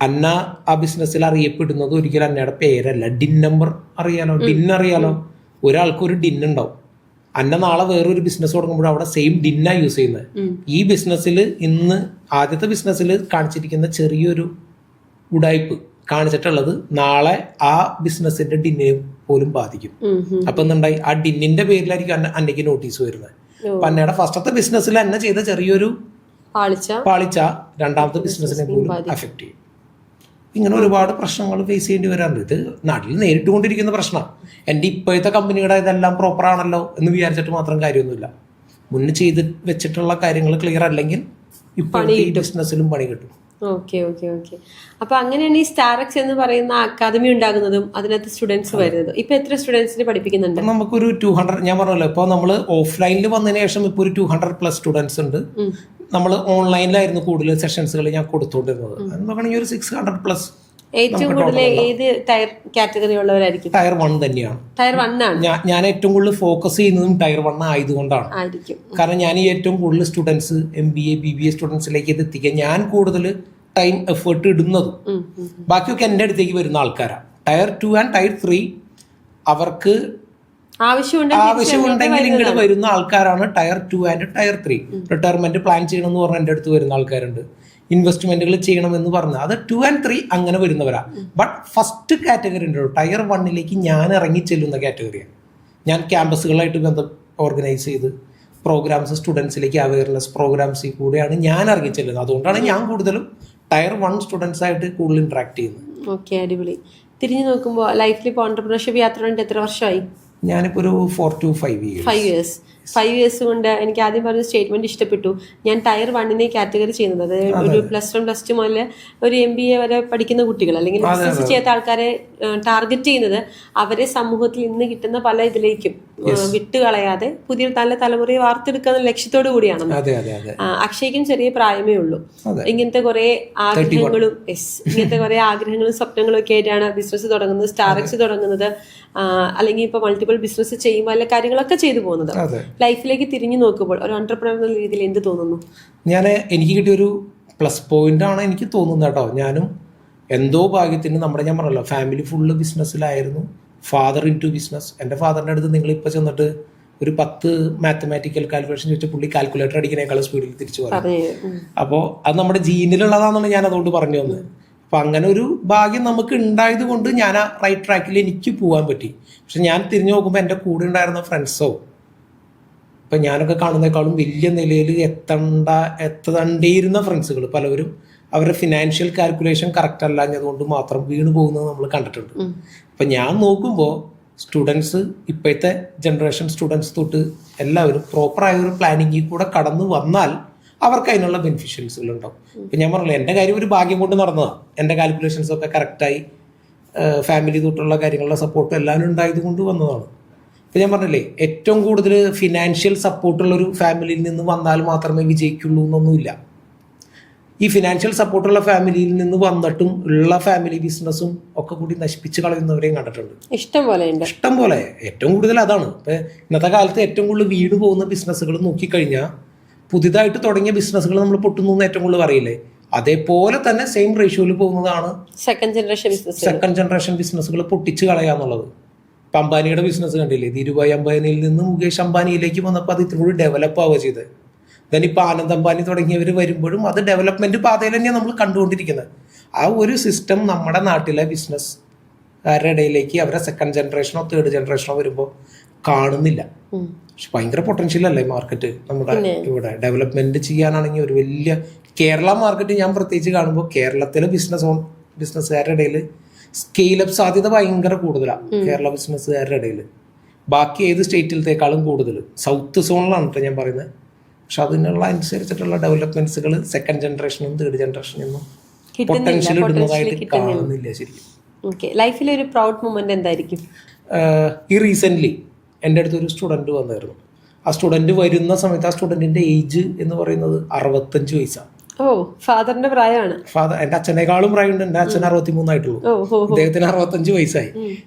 A: അന്ന ആ ബിസിനസ്സിൽ അറിയപ്പെടുന്നത് ഒരിക്കലും അന്നയുടെ പേരല്ല, ഡിൻ നമ്പർ അറിയാലോ, ഡിൻ അറിയാലോ. ഒരാൾക്ക് ഒരു ഡിൻ ഉണ്ടാവും. അന്ന നാളെ വേറൊരു ബിസിനസ് തുടങ്ങുമ്പോൾ അവിടെ സെയിം ഡിന്നാ യൂസ് ചെയ്യുന്നത്. ഈ ബിസിനസ്സിൽ ഇന്ന് ആദ്യത്തെ ബിസിനസ്സിൽ കാണിച്ചിരിക്കുന്ന ചെറിയൊരു ഉടായ്പ് കാണിച്ചിട്ടുള്ളത് നാളെ ആ ബിസിനസിന്റെ ഡിന്നിനെ പോലും ബാധിക്കും. അപ്പൊ എന്തുണ്ടായി, ആ ഡിന്നിന്റെ പേരിലായിരിക്കും അന്നയ്ക്ക് നോട്ടീസ് വരുന്നത്. അപ്പൊ അന്നയുടെ ഫസ്റ്റത്തെ ബിസിനസ്സിൽ അന്ന ചെയ്ത ചെറിയൊരു പാളിച്ച രണ്ടാമത്തെ ബിസിനസിനെ പോലും അഫക്ട് ചെയ്യും. ഇങ്ങനെ ഒരുപാട് പ്രശ്നങ്ങൾ ഫേസ് ചെയ്യേണ്ടി വരാറുണ്ട്. ഇത് നാട്ടിൽ നേരിട്ടുകൊണ്ടിരിക്കുന്ന പ്രശ്നമാണ്. എൻ്റെ ഇപ്പോഴത്തെ കമ്പനിയുടെ ഇതെല്ലാം പ്രോപ്പർ ആണല്ലോ എന്ന് വിചാരിച്ചിട്ട് മാത്രം കാര്യമൊന്നുമില്ല. മുന്നേ ചെയ്ത് വെച്ചിട്ടുള്ള കാര്യങ്ങൾ ക്ലിയർ അല്ലെങ്കിൽ ഇപ്പോഴത്തെ ഈ ബിസിനസ്സിലും പണി കിട്ടും.
B: Okay okay okay. അപ്പൊ അങ്ങനെയാണ് ഈ സ്റ്റാറക്സ് എന്ന് പറയുന്ന അക്കാദമി ഉണ്ടാകുന്നതും അതിനകത്ത് സ്റ്റുഡൻസ് വരുന്നതും. ഇപ്പൊ എത്ര സ്റ്റുഡൻസിന് പഠിപ്പിക്കുന്നുണ്ട്?
A: നമുക്കൊരു 200, ഞാൻ പറഞ്ഞല്ലോ ഇപ്പൊ നമ്മൾ ഓഫ്ലൈനിൽ വന്നതിന് ശേഷം ഇപ്പൊ ഒരു 200+ സ്റ്റുഡൻസ് ഉണ്ട്. നമ്മൾ ഓൺലൈനിലായിരുന്നു കൂടുതൽ സെഷൻസുകൾ ഞാൻ കൊടുത്തോണ്ടിരുന്നത്. നോക്കുകയാണെങ്കിൽ ഒരു 600+.
B: ഏറ്റവും കൂടുതൽ ഏത് ടയർ കാറ്റഗറി ഉള്ളവരായിരിക്കും?
A: ടയർ 1 തന്നെയാണ്.
B: ടയർ 1 ആണ്
A: ഞാൻ ഏറ്റവും കൂടുതൽ ഫോക്കസ് ചെയ്യുന്നതും ടയർ 1 ആയതുകൊണ്ടാണ്. കാരണം ഞാൻ ഈ ഏറ്റവും കൂടുതൽ സ്റ്റുഡൻസ് MBA BBA സ്റ്റുഡൻസിലേക്ക് ഇത് എത്തിക്കാൻ ഞാൻ കൂടുതൽ ടൈം എഫേർട്ട് ഇടുന്നതും. ബാക്കിയൊക്കെ എൻ്റെ അടുത്തേക്ക് വരുന്ന ആൾക്കാരാണ്. ടയർ 2 ആൻഡ് ടയർ 3 അവർക്ക് ആവശ്യമുണ്ടെങ്കിൽ ഇങ്ങോട്ട് വരുന്ന ആൾക്കാരാണ് tier 2 and tier 3. Retirement plan ചെയ്യണമെന്ന് പറഞ്ഞാൽ എൻ്റെ അടുത്ത് വരുന്ന ആൾക്കാരുണ്ട്. ഇൻവെസ്റ്റ്മെന്റുകൾ ചെയ്യണമെന്ന് പറഞ്ഞ് അത് 2 and 3 അങ്ങനെ വരുന്നവരാ. ബട്ട് ഫസ്റ്റ് കാറ്റഗറി ഉണ്ടല്ലോ ടയർ 1 ഞാൻ ഇറങ്ങി ചെല്ലുന്ന കാറ്റഗറിയാണ്. ഞാൻ ക്യാമ്പസുകളായിട്ട് ഓർഗനൈസ് ചെയ്ത് പ്രോഗ്രാംസ് സ്റ്റുഡൻസിലേക്ക് അവയർനെസ് പ്രോഗ്രാംസിൽ കൂടെയാണ് ഞാൻ ഇറങ്ങി ചെല്ലുന്നത്. അതുകൊണ്ടാണ് ഞാൻ കൂടുതലും ടയർ 1 സ്റ്റുഡൻസ് ആയിട്ട് കൂടുതൽ ഇന്ററാക്ട് ചെയ്യുന്നത്.
B: ഓക്കെ, അടിപൊളി. തിരിഞ്ഞു നോക്കുമ്പോൾ ലൈഫിൽ ഇപ്പോൾ ഓൺട്രപ്രണർഷിപ്പ് യാത്ര വേണ്ടി എത്ര വർഷമായി?
A: ഞാനിപ്പോൾ ഒരു 4 to 5 years.
B: 5 years. 5 years കൊണ്ട് എനിക്ക് ആദ്യം പറഞ്ഞ സ്റ്റേറ്റ്മെന്റ് ഇഷ്ടപ്പെട്ടു. ഞാൻ ടയർ 1 കാറ്റഗറി ചെയ്യുന്നത്, അതായത് ഒരു +1 +2 മുതൽ ഒരു MBA വരെ പഠിക്കുന്ന കുട്ടികൾ അല്ലെങ്കിൽ ബിസിനസ് ചെയ്യാത്ത ആൾക്കാരെ ടാർഗറ്റ് ചെയ്യുന്നത് അവരെ സമൂഹത്തിൽ ഇന്ന് കിട്ടുന്ന പല ഇതിലേക്കും വിട്ടുകളയാതെ പുതിയ നല്ല തലമുറയെ വാർത്തെടുക്കുന്ന ലക്ഷ്യത്തോടു കൂടിയാണ്. അക്ഷയ്ക്കും ചെറിയ പ്രായമേ ഉള്ളൂ. ഇങ്ങനത്തെ കുറെ ആഗ്രഹങ്ങളും സ്വപ്നങ്ങളും ഒക്കെ ആയിട്ടാണ് ബിസിനസ് തുടങ്ങുന്നത്, സ്റ്റാർഎക്സ് തുടങ്ങുന്നത്, അല്ലെങ്കിൽ ഇപ്പൊ മൾട്ടിപ്പിൾ ബിസിനസ് ചെയ്യുമ്പോൾ എല്ലാ കാര്യങ്ങളൊക്കെ ചെയ്തു പോകുന്നത്. ലൈഫിലേക്ക് തിരിഞ്ഞു നോക്കുമ്പോൾ ഒരു എന്റർപ്രണർ എന്ന രീതിയിൽ എന്ത് തോന്നുന്നു?
A: എനിക്ക് കിട്ടിയൊരു പ്ലസ് പോയിന്റ് ആണ് എനിക്ക് തോന്നുന്നത് കേട്ടോ. ഞാനും എന്തോ ഭാഗ്യത്തിന് ഞാൻ പറഞ്ഞല്ലോ ഫാമിലി ഫുള്ള് ബിസിനസ്സിലായിരുന്നു. Father into business. എൻ്റെ ഫാദറിൻ്റെ അടുത്ത് നിങ്ങളിപ്പോൾ ചെന്നിട്ട് ഒരു 10 മാത്തമാറ്റിക്കൽ കാൽക്കുലേഷൻ ചോദിച്ചാൽ പുള്ളി കാൽക്കുലേറ്റർ അടിക്കുന്നേക്കാളും സ്പീഡിൽ തിരിച്ചു പറയും. അപ്പോൾ അത് നമ്മുടെ ജീനിലുള്ളതാണെന്നാണ് ഞാൻ അതുകൊണ്ട് പറഞ്ഞു വന്നത്. അപ്പം അങ്ങനെ ഒരു ഭാഗ്യം നമുക്ക് ഉണ്ടായത് കൊണ്ട് ഞാൻ ആ റൈറ്റ് ട്രാക്കിൽ എനിക്ക് പോകാൻ പറ്റി. പക്ഷെ ഞാൻ തിരിഞ്ഞു നോക്കുമ്പോൾ എൻ്റെ കൂടെ ഉണ്ടായിരുന്ന ഫ്രണ്ട്സോ ഇപ്പം ഞാനൊക്കെ കാണുന്നേക്കാളും വലിയ നിലയിൽ എത്തേണ്ടിയിരുന്ന ഫ്രണ്ട്സുകൾ പലവരും അവരുടെ ഫിനാൻഷ്യൽ കാൽക്കുലേഷൻ കറക്റ്റ് അല്ലാഞ്ഞതുകൊണ്ട് മാത്രം വീണ് പോകുന്നത് നമ്മൾ കണ്ടിട്ടുണ്ട്. അപ്പം ഞാൻ നോക്കുമ്പോൾ സ്റ്റുഡൻസ്, ഇപ്പോഴത്തെ ജനറേഷൻ സ്റ്റുഡൻസ് തൊട്ട് എല്ലാവരും പ്രോപ്പറായ ഒരു പ്ലാനിങ്ങിൽ കൂടെ കടന്നു വന്നാൽ അവർക്ക് അതിനുള്ള ബെനിഫിഷ്യൽസുകൾ ഉണ്ടാവും. ഇപ്പം ഞാൻ പറഞ്ഞില്ല, എൻ്റെ കാര്യം ഒരു ഭാഗ്യം കൊണ്ട് നടന്നതാണ്. എൻ്റെ കാൽക്കുലേഷൻസ് ഒക്കെ കറക്റ്റായി ഫാമിലി തൊട്ടുള്ള കാര്യങ്ങളുടെ സപ്പോർട്ടും എല്ലാവരും ഉണ്ടായത് കൊണ്ട് വന്നതാണ്. ഇപ്പം ഞാൻ പറഞ്ഞില്ലേ, ഏറ്റവും കൂടുതൽ ഫിനാൻഷ്യൽ സപ്പോർട്ടുള്ളൊരു ഫാമിലിയിൽ നിന്ന് വന്നാൽ മാത്രമേ വിജയിക്കുള്ളൂ എന്നൊന്നുമില്ല. ഈ ഫിനാൻഷ്യൽ സപ്പോർട്ടുള്ള ഫാമിലിയിൽ നിന്ന് വന്നിട്ടും ഉള്ള ഫാമിലി ബിസിനസ്സും ഒക്കെ കൂടി നശിപ്പിച്ച് കളയുന്നവരെയും കണ്ടിട്ടുണ്ട്. ഇഷ്ടം പോലെ. ഏറ്റവും കൂടുതൽ അതാണ്. ഇപ്പം ഇന്നത്തെ കാലത്ത് ഏറ്റവും കൂടുതൽ വീട് പോകുന്ന ബിസിനസ്സുകൾ നോക്കിക്കഴിഞ്ഞാൽ പുതിയതായിട്ട് തുടങ്ങിയ ബിസിനസ്സുകൾ നമ്മൾ പൊട്ടുന്നു എന്ന് ഏറ്റവും കൂടുതൽ പറയില്ലേ, അതേപോലെ തന്നെ സെയിം റേഷ്യോയിൽ പോകുന്നതാണ് സെക്കൻഡ് ജനറേഷൻ ബിസിനസ്സുകൾ പൊട്ടിച്ച് കളയാന്നുള്ളത്. ഇപ്പം അംബാനിയുടെ ബിസിനസ് കണ്ടില്ലേ, ധീരുഭായ് അംബാനിയിൽ നിന്ന് മുകേഷ് അംബാനിയിലേക്ക് വന്നപ്പോൾ അത് ഇത്തിരി കൂടി ഡെവലപ്പ് ആവുക ചെയ്തത്. ഇപ്പം ആനന്ദ് അംബാനി തുടങ്ങിയവർ വരുമ്പോഴും അത് ഡെവലപ്മെന്റ് പാതയിൽ തന്നെയാണ് നമ്മൾ കണ്ടുകൊണ്ടിരിക്കുന്നത്. ആ ഒരു സിസ്റ്റം നമ്മുടെ നാട്ടിലെ ബിസിനസ്സുകാരുടെ ഇടയിലേക്ക് അവരെ സെക്കൻഡ് ജനറേഷനോ തേർഡ് ജനറേഷനോ വരുമ്പോൾ കാണുന്നില്ല. പക്ഷെ ഭയങ്കര പൊട്ടൻഷ്യൽ അല്ലേ മാർക്കറ്റ് നമ്മുടെ ഇവിടെ. ഡെവലപ്മെന്റ് ചെയ്യാനാണെങ്കിൽ ഒരു വലിയ കേരള മാർക്കറ്റ് ഞാൻ പ്രത്യേകിച്ച് കാണുമ്പോൾ കേരളത്തിലെ ബിസിനസ്സുകാരുടെ ഇടയിൽ സ്കെയിലപ്പ് സാധ്യത ഭയങ്കര കൂടുതലാണ് കേരള ബിസിനസ്സുകാരുടെ ഇടയിൽ. ബാക്കി ഏത് സ്റ്റേറ്റിലത്തേക്കാളും കൂടുതൽ സൗത്ത് സോണിലാണ് കേട്ടോ ഞാൻ പറയുന്നത്. പക്ഷെ അതിനുള്ള അനുസരിച്ചിട്ടുള്ള ഡെവലപ്മെന്റ്സുകൾ സെക്കൻഡ് ജനറേഷനും തേർഡ് ജനറേഷനും പൊട്ടൻഷ്യൽ ഇടുന്നതായിട്ട് കാണുന്നില്ല ശരിക്കും.
B: ലൈഫിലെ ഒരു പ്രൗഡ് മൊമെന്റ് എന്തായിരിക്കും?
A: ഈ റീസെന്റ് എൻ്റെ അടുത്തൊരു സ്റ്റുഡൻറ്റ് വന്നായിരുന്നു. ആ സ്റ്റുഡൻറ്റ് വരുന്ന സമയത്ത് ആ സ്റ്റുഡൻറ്റിൻ്റെ ഏജ് എന്ന് പറയുന്നത് 65 വയസ്സാണ്.
B: ഫാദറിന്റെ പ്രായമാണ്.
A: എൻ്റെ അച്ഛനേക്കാളും പ്രായമുണ്ട്. എൻ്റെ അച്ഛൻ 63 ആയിട്ടുള്ളൂ, അദ്ദേഹത്തിന് 65 വയസ്സായി.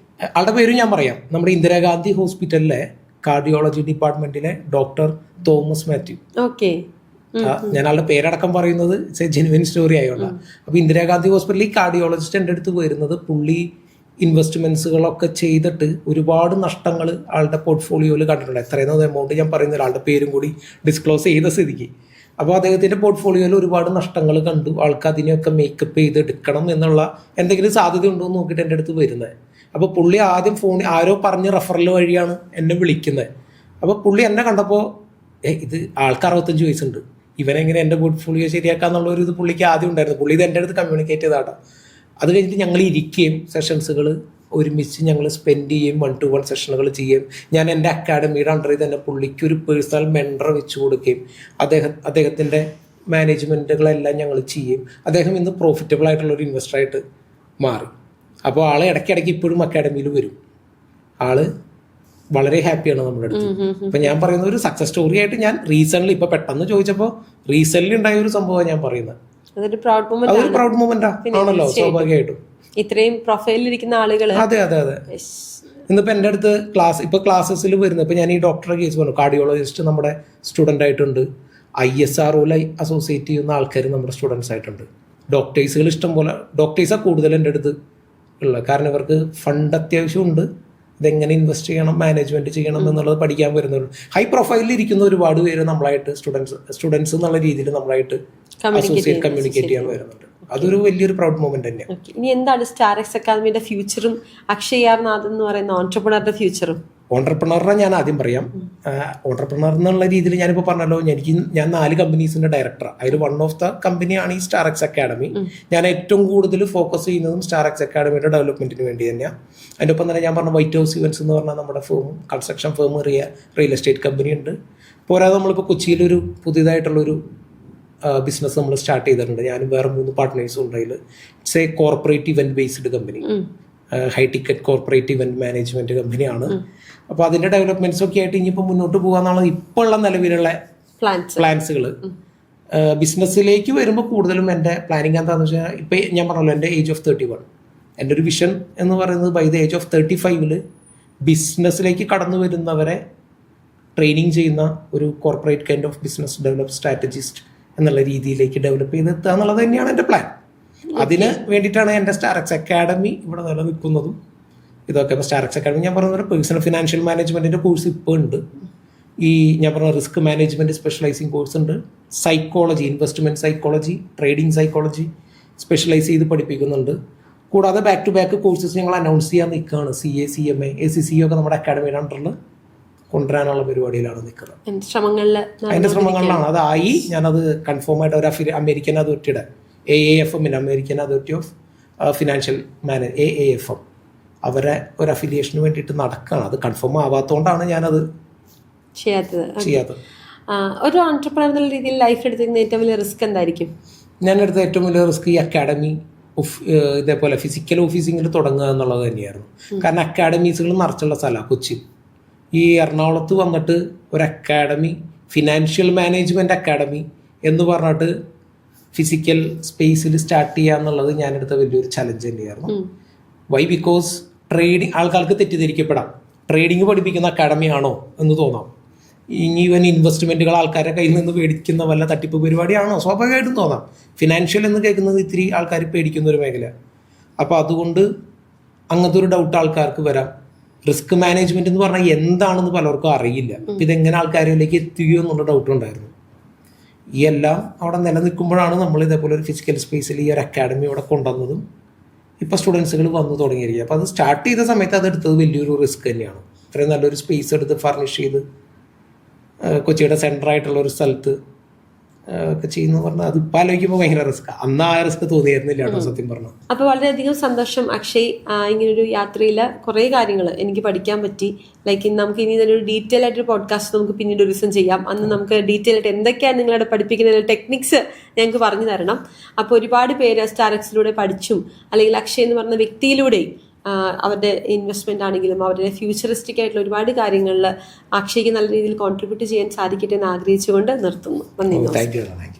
A: ആളുടെ പേരും ഞാൻ പറയാം. നമ്മുടെ ഇന്ദിരാഗാന്ധി ഹോസ്പിറ്റലിലെ കാർഡിയോളജി ഡിപ്പാർട്ട്മെന്റിലെ ഡോക്ടർ തോമസ് മാത്യു. ഞാൻ ആളുടെ പേരടക്കം പറയുന്നത് ജെനുവിൻ സ്റ്റോറി ആയതുകൊണ്ടാണ്. അപ്പൊ ഇന്ദിരാഗാന്ധി ഹോസ്പിറ്റലിൽ കാർഡിയോളജിസ്റ്റ് എൻ്റെ അടുത്ത് വരുന്നത് പുള്ളി ഇൻവെസ്റ്റ്മെന്റ്സുകളൊക്കെ ചെയ്തിട്ട് ഒരുപാട് നഷ്ടങ്ങൾ ആളുടെ പോർട്ട്ഫോളിയോയിൽ കണ്ടിട്ടുണ്ട്. എത്രയെന്ന എമൗണ്ട് ഞാൻ പറയുന്നില്ല, ആളുടെ പേരും കൂടി ഡിസ്ക്ലോസ് ചെയ്ത സ്ഥിതിക്ക്. അപ്പോൾ അദ്ദേഹത്തിന്റെ പോർട്ട്ഫോളിയോയിൽ ഒരുപാട് നഷ്ടങ്ങൾ കണ്ടു. ആൾക്ക് അതിനെയൊക്കെ മേക്കപ്പ് ചെയ്തെടുക്കണം എന്നുള്ള എന്തെങ്കിലും സാധ്യത ഉണ്ടോ എന്ന് നോക്കിയിട്ട് എൻ്റെ അടുത്ത് വരുന്നത്. അപ്പോൾ പുള്ളി ആദ്യം ഫോണിൽ ആരോ പറഞ്ഞ് റെഫറൽ വഴിയാണ് എന്നെ വിളിക്കുന്നത്. അപ്പോൾ പുള്ളി എന്നെ കണ്ടപ്പോൾ ഇത് ആൾക്ക് 65 വയസ്സുണ്ട്, ഇവനെങ്ങനെ എൻ്റെ പോർട്ട്ഫോളിയോ ശരിയാക്കാന്നുള്ള ഒരു ഇത് പുള്ളിക്ക് ആദ്യം ഉണ്ടായിരുന്നു. പുള്ളി ഇത് എൻ്റെ അടുത്ത് കമ്മ്യൂണിക്കേറ്റ് ചെയ്താട്ടോ. അത് കഴിഞ്ഞിട്ട് ഞങ്ങൾ ഇരിക്കുകയും സെഷൻസുകൾ ഒരുമിച്ച് ഞങ്ങൾ സ്പെൻഡ് ചെയ്യും, 1-to-1 സെഷനുകൾ ചെയ്യും. ഞാൻ എൻ്റെ അക്കാഡമിയുടെ അണ്ടറിൽ തന്നെ പുള്ളിക്ക് ഒരു പേഴ്സണൽ മെൻറ്റർ വെച്ച് കൊടുക്കുകയും അദ്ദേഹത്തിൻ്റെ മാനേജ്മെൻറ്റുകളെല്ലാം ഞങ്ങൾ ചെയ്യും. അദ്ദേഹം ഇന്ന് പ്രോഫിറ്റബിൾ ആയിട്ടുള്ളൊരു ഇൻവെസ്റ്ററായിട്ട് മാറി. അപ്പോൾ ആൾ ഇടയ്ക്കിടയ്ക്ക് ഇപ്പോഴും അക്കാഡമിയിൽ വരും. ആള് വളരെ ഹാപ്പിയാണ് നമ്മുടെ അടുത്ത്. അപ്പം ഞാൻ പറയുന്ന ഒരു സക്സസ് സ്റ്റോറി ആയിട്ട് ഞാൻ റീസെൻ്റ്ലി ഇപ്പം പെട്ടെന്ന് ചോദിച്ചപ്പോൾ റീസെൻ്റ്ലി ഉണ്ടായ ഒരു സംഭവമാണ് ഞാൻ പറയുന്നത്. അതൊരു പ്രൗഡ് മൊമെന്റ് ആണല്ലോ സ്വാഭാവികമായിട്ടും.
B: ഇത്രയും പ്രൊഫൈലിൽ ഇരിക്കുന്ന ആളുകൾ.
A: അതെ. ഇന്നിപ്പോൾ എൻ്റെ അടുത്ത് ക്ലാസ്സസിൽ വരുന്നത്, ഇപ്പോൾ ഞാൻ ഈ ഡോക്ടറെ കേസ് പറഞ്ഞു, കാർഡിയോളജിസ്റ്റ് നമ്മുടെ സ്റ്റുഡൻ്റ് ആയിട്ടുണ്ട്. ISROയിൽ അസോസിയേറ്റ് ചെയ്യുന്ന ആൾക്കാർ നമ്മുടെ സ്റ്റുഡൻസ് ആയിട്ടുണ്ട്. ഡോക്ടേഴ്സുകൾ ഇഷ്ടം പോലെ, ഡോക്ടേഴ്സാണ് കൂടുതൽ എൻ്റെ അടുത്ത് ഉള്ളത്. കാരണം ഇവർക്ക് ഫണ്ട് അത്യാവശ്യമുണ്ട്, ഇതെങ്ങനെ ഇൻവെസ്റ്റ് ചെയ്യണം, മാനേജ്മെന്റ് ചെയ്യണം എന്നുള്ളത് പഠിക്കാൻ വരുന്നുള്ളൂ. ഹൈ പ്രൊഫൈലിൽ ഇരിക്കുന്ന ഒരുപാട് പേര് നമ്മളായിട്ട് സ്റ്റുഡൻസ് എന്നുള്ള രീതിയിൽ നമ്മളായിട്ട് അസോസിയേറ്റ് കമ്മ്യൂണിക്കേറ്റ് ചെയ്യാൻ വരുന്നുണ്ട്. അതൊരു വലിയൊരു പ്രൗഡ് മൊമെന്റ് തന്നെയാണ്.
B: ഇനി എന്താണ് സ്റ്റാർഎക്സ് അക്കാദമിയുടെ ഫ്യൂച്ചറും അക്ഷയ് ആർ നാഥ് എന്ന് പറയുന്ന ഓൺട്രപ്രണറുടെ ഫ്യൂച്ചറും?
A: ഓണ്ടർപ്രണറിനെ ഞാൻ ആദ്യം പറയാം. ഓണ്ടർപ്രണർ എന്നുള്ള രീതിയിൽ ഞാനിപ്പോൾ പറഞ്ഞല്ലോ, ഞാൻ 4 കമ്പനീസിന്റെ ഡയറക്ടറാണ്. അതിൽ വൺ ഓഫ് ദ കമ്പനിയാണ് ഈ സ്റ്റാർ എക്സ് അക്കാഡമി. ഞാൻ ഏറ്റവും കൂടുതൽ ഫോക്കസ് ചെയ്യുന്നതും സ്റ്റാർ എക്സ് അക്കാഡമിയുടെ ഡെവലപ്മെന്റിന് വേണ്ടി തന്നെയാണ്. അതിൻ്റെ ഒപ്പം തന്നെ ഞാൻ പറഞ്ഞ വൈറ്റ് ഹൗസ് ഇവന്റ്സ് എന്ന് പറഞ്ഞാൽ നമ്മുടെ firm, construction firm, real estate company ഉണ്ട്. പോരാതെ നമ്മളിപ്പോൾ കൊച്ചിയിലൊരു പുതിയതായിട്ടുള്ളൊരു ബിസിനസ് നമ്മൾ സ്റ്റാർട്ട് ചെയ്തിട്ടുണ്ട്. ഞാനും വേറെ 3 പാർട്ട്നേഴ്സും ഉണ്ട്. അതിൽ it's A corporate event based company, high ticket corporate event management കമ്പനിയാണ്. അപ്പോൾ അതിന്റെ ഡെവലപ്മെന്റ്സ് ഒക്കെ ആയിട്ട് ഇനിയിപ്പോൾ മുന്നോട്ട് പോകാന്നുള്ള ഇപ്പോൾ ഉള്ള നിലവിലുള്ള പ്ലാൻസുകൾ. ബിസിനസ്സിലേക്ക് വരുമ്പോൾ കൂടുതലും എൻ്റെ പ്ലാനിങ് എന്താണെന്ന് വെച്ചാൽ, ഇപ്പം ഞാൻ പറഞ്ഞല്ലോ എൻ്റെ ഏജ് ഓഫ് 31, എൻ്റെ ഒരു വിഷൻ എന്ന് പറയുന്നത് ബൈ ദ ഏജ് ഓഫ് 35 ബിസിനസ്സിലേക്ക് കടന്നു വരുന്നവരെ ട്രെയിനിങ് ചെയ്യുന്ന ഒരു corporate kind of business develop strategist എന്നുള്ള രീതിയിലേക്ക് ഡെവലപ്പ് ചെയ്തെത്തുക എന്നുള്ളത് തന്നെയാണ് എൻ്റെ പ്ലാൻ. അതിന് വേണ്ടിയിട്ടാണ് എൻ്റെ സ്റ്റാർ എക്സ് അക്കാഡമി ഇവിടെ നിലനിൽക്കുന്നതും ഇതൊക്കെ. ഇപ്പോൾ സ്റ്റാർ എക്സ് അക്കാഡമി ഞാൻ പറഞ്ഞ പേഴ്സണൽ ഫിനാൻഷ്യൽ മാനേജ്മെൻറ്റിൻ്റെ കോഴ്സ് ഇപ്പോൾ ഉണ്ട്. ഈ ഞാൻ പറഞ്ഞ റിസ്ക് മാനേജ്മെൻറ്റ് സ്പെഷ്യലൈസിങ് കോഴ്സ് ഉണ്ട്. Psychology, investment psychology, trading psychology specialise ചെയ്ത് പഠിപ്പിക്കുന്നുണ്ട്. കൂടാതെ ബാക്ക് ടു ബാക്ക് കോഴ്സസ് ഞങ്ങൾ അനൗൺസ് ചെയ്യാൻ നിൽക്കുകയാണ്. CA, CMA, ACCA ഒക്കെ നമ്മുടെ അക്കാഡമിയുടെ അണ്ടറിൽ കൊണ്ടുവരാനുള്ള പരിപാടിയിലാണ് നിൽക്കുന്നത്. അതിൻ്റെ ശ്രമങ്ങളിലാണ്. അതായി ഞാനത് കൺഫേം ആയിട്ട് ഒരു അമേരിക്കൻ അതോറിറ്റിയുടെ AAFM, American authority of financial AAFM, അവരെ ഒരു അഫിലിയേഷന് വേണ്ടിയിട്ട് നടക്കുകയാണ്. അത് കൺഫേം ആവാത്തതുകൊണ്ടാണ് ഞാനത് ചെയ്യാത്തത്.
B: ഒരു ഓൺട്രപ്രണർ എന്നുള്ള രീതിയിൽ ലൈഫിൽ എടുത്തിരുന്ന ഏറ്റവും വലിയ റിസ്ക് എന്തായിരിക്കും?
A: ഞാൻ എടുത്ത ഏറ്റവും വലിയ റിസ്ക് ഈ അക്കാഡമി ഇതേപോലെ ഫിസിക്കൽ ഓഫീസിങ്ങിൽ തുടങ്ങുക എന്നുള്ളത് തന്നെയായിരുന്നു. കാരണം അക്കാഡമീസുകൾ നിറച്ചുള്ള സ്ഥലമാണ് കൊച്ചി. ഈ എറണാകുളത്ത് വന്നിട്ട് ഒരു അക്കാഡമി, ഫിനാൻഷ്യൽ മാനേജ്മെൻറ്റ് അക്കാഡമി എന്ന് പറഞ്ഞിട്ട് ഫിസിക്കൽ സ്പേസിൽ സ്റ്റാർട്ട് ചെയ്യുക എന്നുള്ളത് ഞാനെടുത്ത വലിയൊരു ചലഞ്ച് തന്നെയായിരുന്നു. വൈ? ബിക്കോസ് ആൾക്കാർക്ക് തെറ്റിദ്ധരിക്കപ്പെടാം, ട്രേഡിങ് പഠിപ്പിക്കുന്ന അക്കാഡമി ആണോ എന്ന് തോന്നാം. ഇനി ഇവൻ ഇൻവെസ്റ്റ്മെൻറ്റുകൾ ആൾക്കാരുടെ കയ്യിൽ നിന്ന് പേടിക്കുന്ന വല്ല തട്ടിപ്പ് പരിപാടിയാണോ സ്വാഭാവികമായിട്ടും തോന്നാം. ഫിനാൻഷ്യൽ എന്ന് കേൾക്കുന്നത് ഇത്തിരി ആൾക്കാർ പേടിക്കുന്ന ഒരു മേഖല. അപ്പോൾ അതുകൊണ്ട് അങ്ങനത്തെ ഒരു ഡൗട്ട് ആൾക്കാർക്ക് വരാം. റിസ്ക് മാനേജ്മെന്റ് എന്ന് പറഞ്ഞാൽ എന്താണെന്ന് പലർക്കും അറിയില്ല. ഇതെങ്ങനെ ആൾക്കാരിലേക്ക് എത്തുകയോ എന്നുള്ള ഡൗട്ട് ഉണ്ടായിരുന്നു. ഈ എല്ലാം അവിടെ നിലനിൽക്കുമ്പോഴാണ് നമ്മൾ ഇതേപോലെ ഒരു ഫിസിക്കൽ സ്പേസിൽ ഈ ഒരു അക്കാഡമി അവിടെ കൊണ്ടുവന്നതും ഇപ്പോൾ സ്റ്റുഡൻസുകൾ വന്നു തുടങ്ങിയിരിക്കുക. അപ്പോൾ അത് സ്റ്റാർട്ട് ചെയ്ത സമയത്ത് അതെടുത്തത് വലിയൊരു റിസ്ക് തന്നെയാണ്. ഇത്രയും നല്ലൊരു സ്പേസ് എടുത്ത് ഫർണിഷ് ചെയ്ത് കൊച്ചിയുടെ സെൻറ്ററായിട്ടുള്ള ഒരു സ്ഥലത്ത് ഒക്കെ ചെയ്യുന്നു പറഞ്ഞാൽ അത് ഇപ്പം ആലോചിക്കുമ്പോൾ ഭയങ്കര റിസ്ക്. അന്ന് ആ റിസ്ക് തോന്നിയിരുന്നില്ല കേട്ടോ സത്യം പറഞ്ഞു.
B: അപ്പോൾ വളരെയധികം സന്തോഷം അക്ഷയ്, ഇങ്ങനൊരു യാത്രയിൽ കുറേ കാര്യങ്ങൾ എനിക്ക് പഠിക്കാൻ പറ്റി. ലൈക്ക് നമുക്ക് ഇനി ഇതിനൊരു ഡീറ്റെയിൽ ആയിട്ടൊരു പോഡ്കാസ്റ്റ് നമുക്ക് പിന്നീട് ഒരു ദിവസം ചെയ്യാം. അന്ന് നമുക്ക് ഡീറ്റെയിൽ ആയിട്ട് എന്തൊക്കെയാണ് നിങ്ങളുടെ പഠിപ്പിക്കുന്ന ടെക്നിക്സ് ഞങ്ങൾക്ക് പറഞ്ഞു തരണം. അപ്പോൾ ഒരുപാട് പേര് സ്റ്റാർ എക്സിലൂടെ പഠിച്ചും അല്ലെങ്കിൽ അക്ഷയ് എന്ന് പറഞ്ഞ വ്യക്തിയിലൂടെയും അവരുടെ ഇൻവെസ്റ്റ്മെന്റ് ആണെങ്കിലും അവരുടെ ഫ്യൂച്ചറിസ്റ്റിക് ആയിട്ടുള്ള ഒരുപാട് കാര്യങ്ങളിൽ അക്ഷയ്ക്ക് നല്ല രീതിയിൽ കോൺട്രിബ്യൂട്ട് ചെയ്യാൻ സാധിക്കട്ടെ എന്ന് ആഗ്രഹിച്ചുകൊണ്ട് നിർത്തുന്നു. നന്ദി.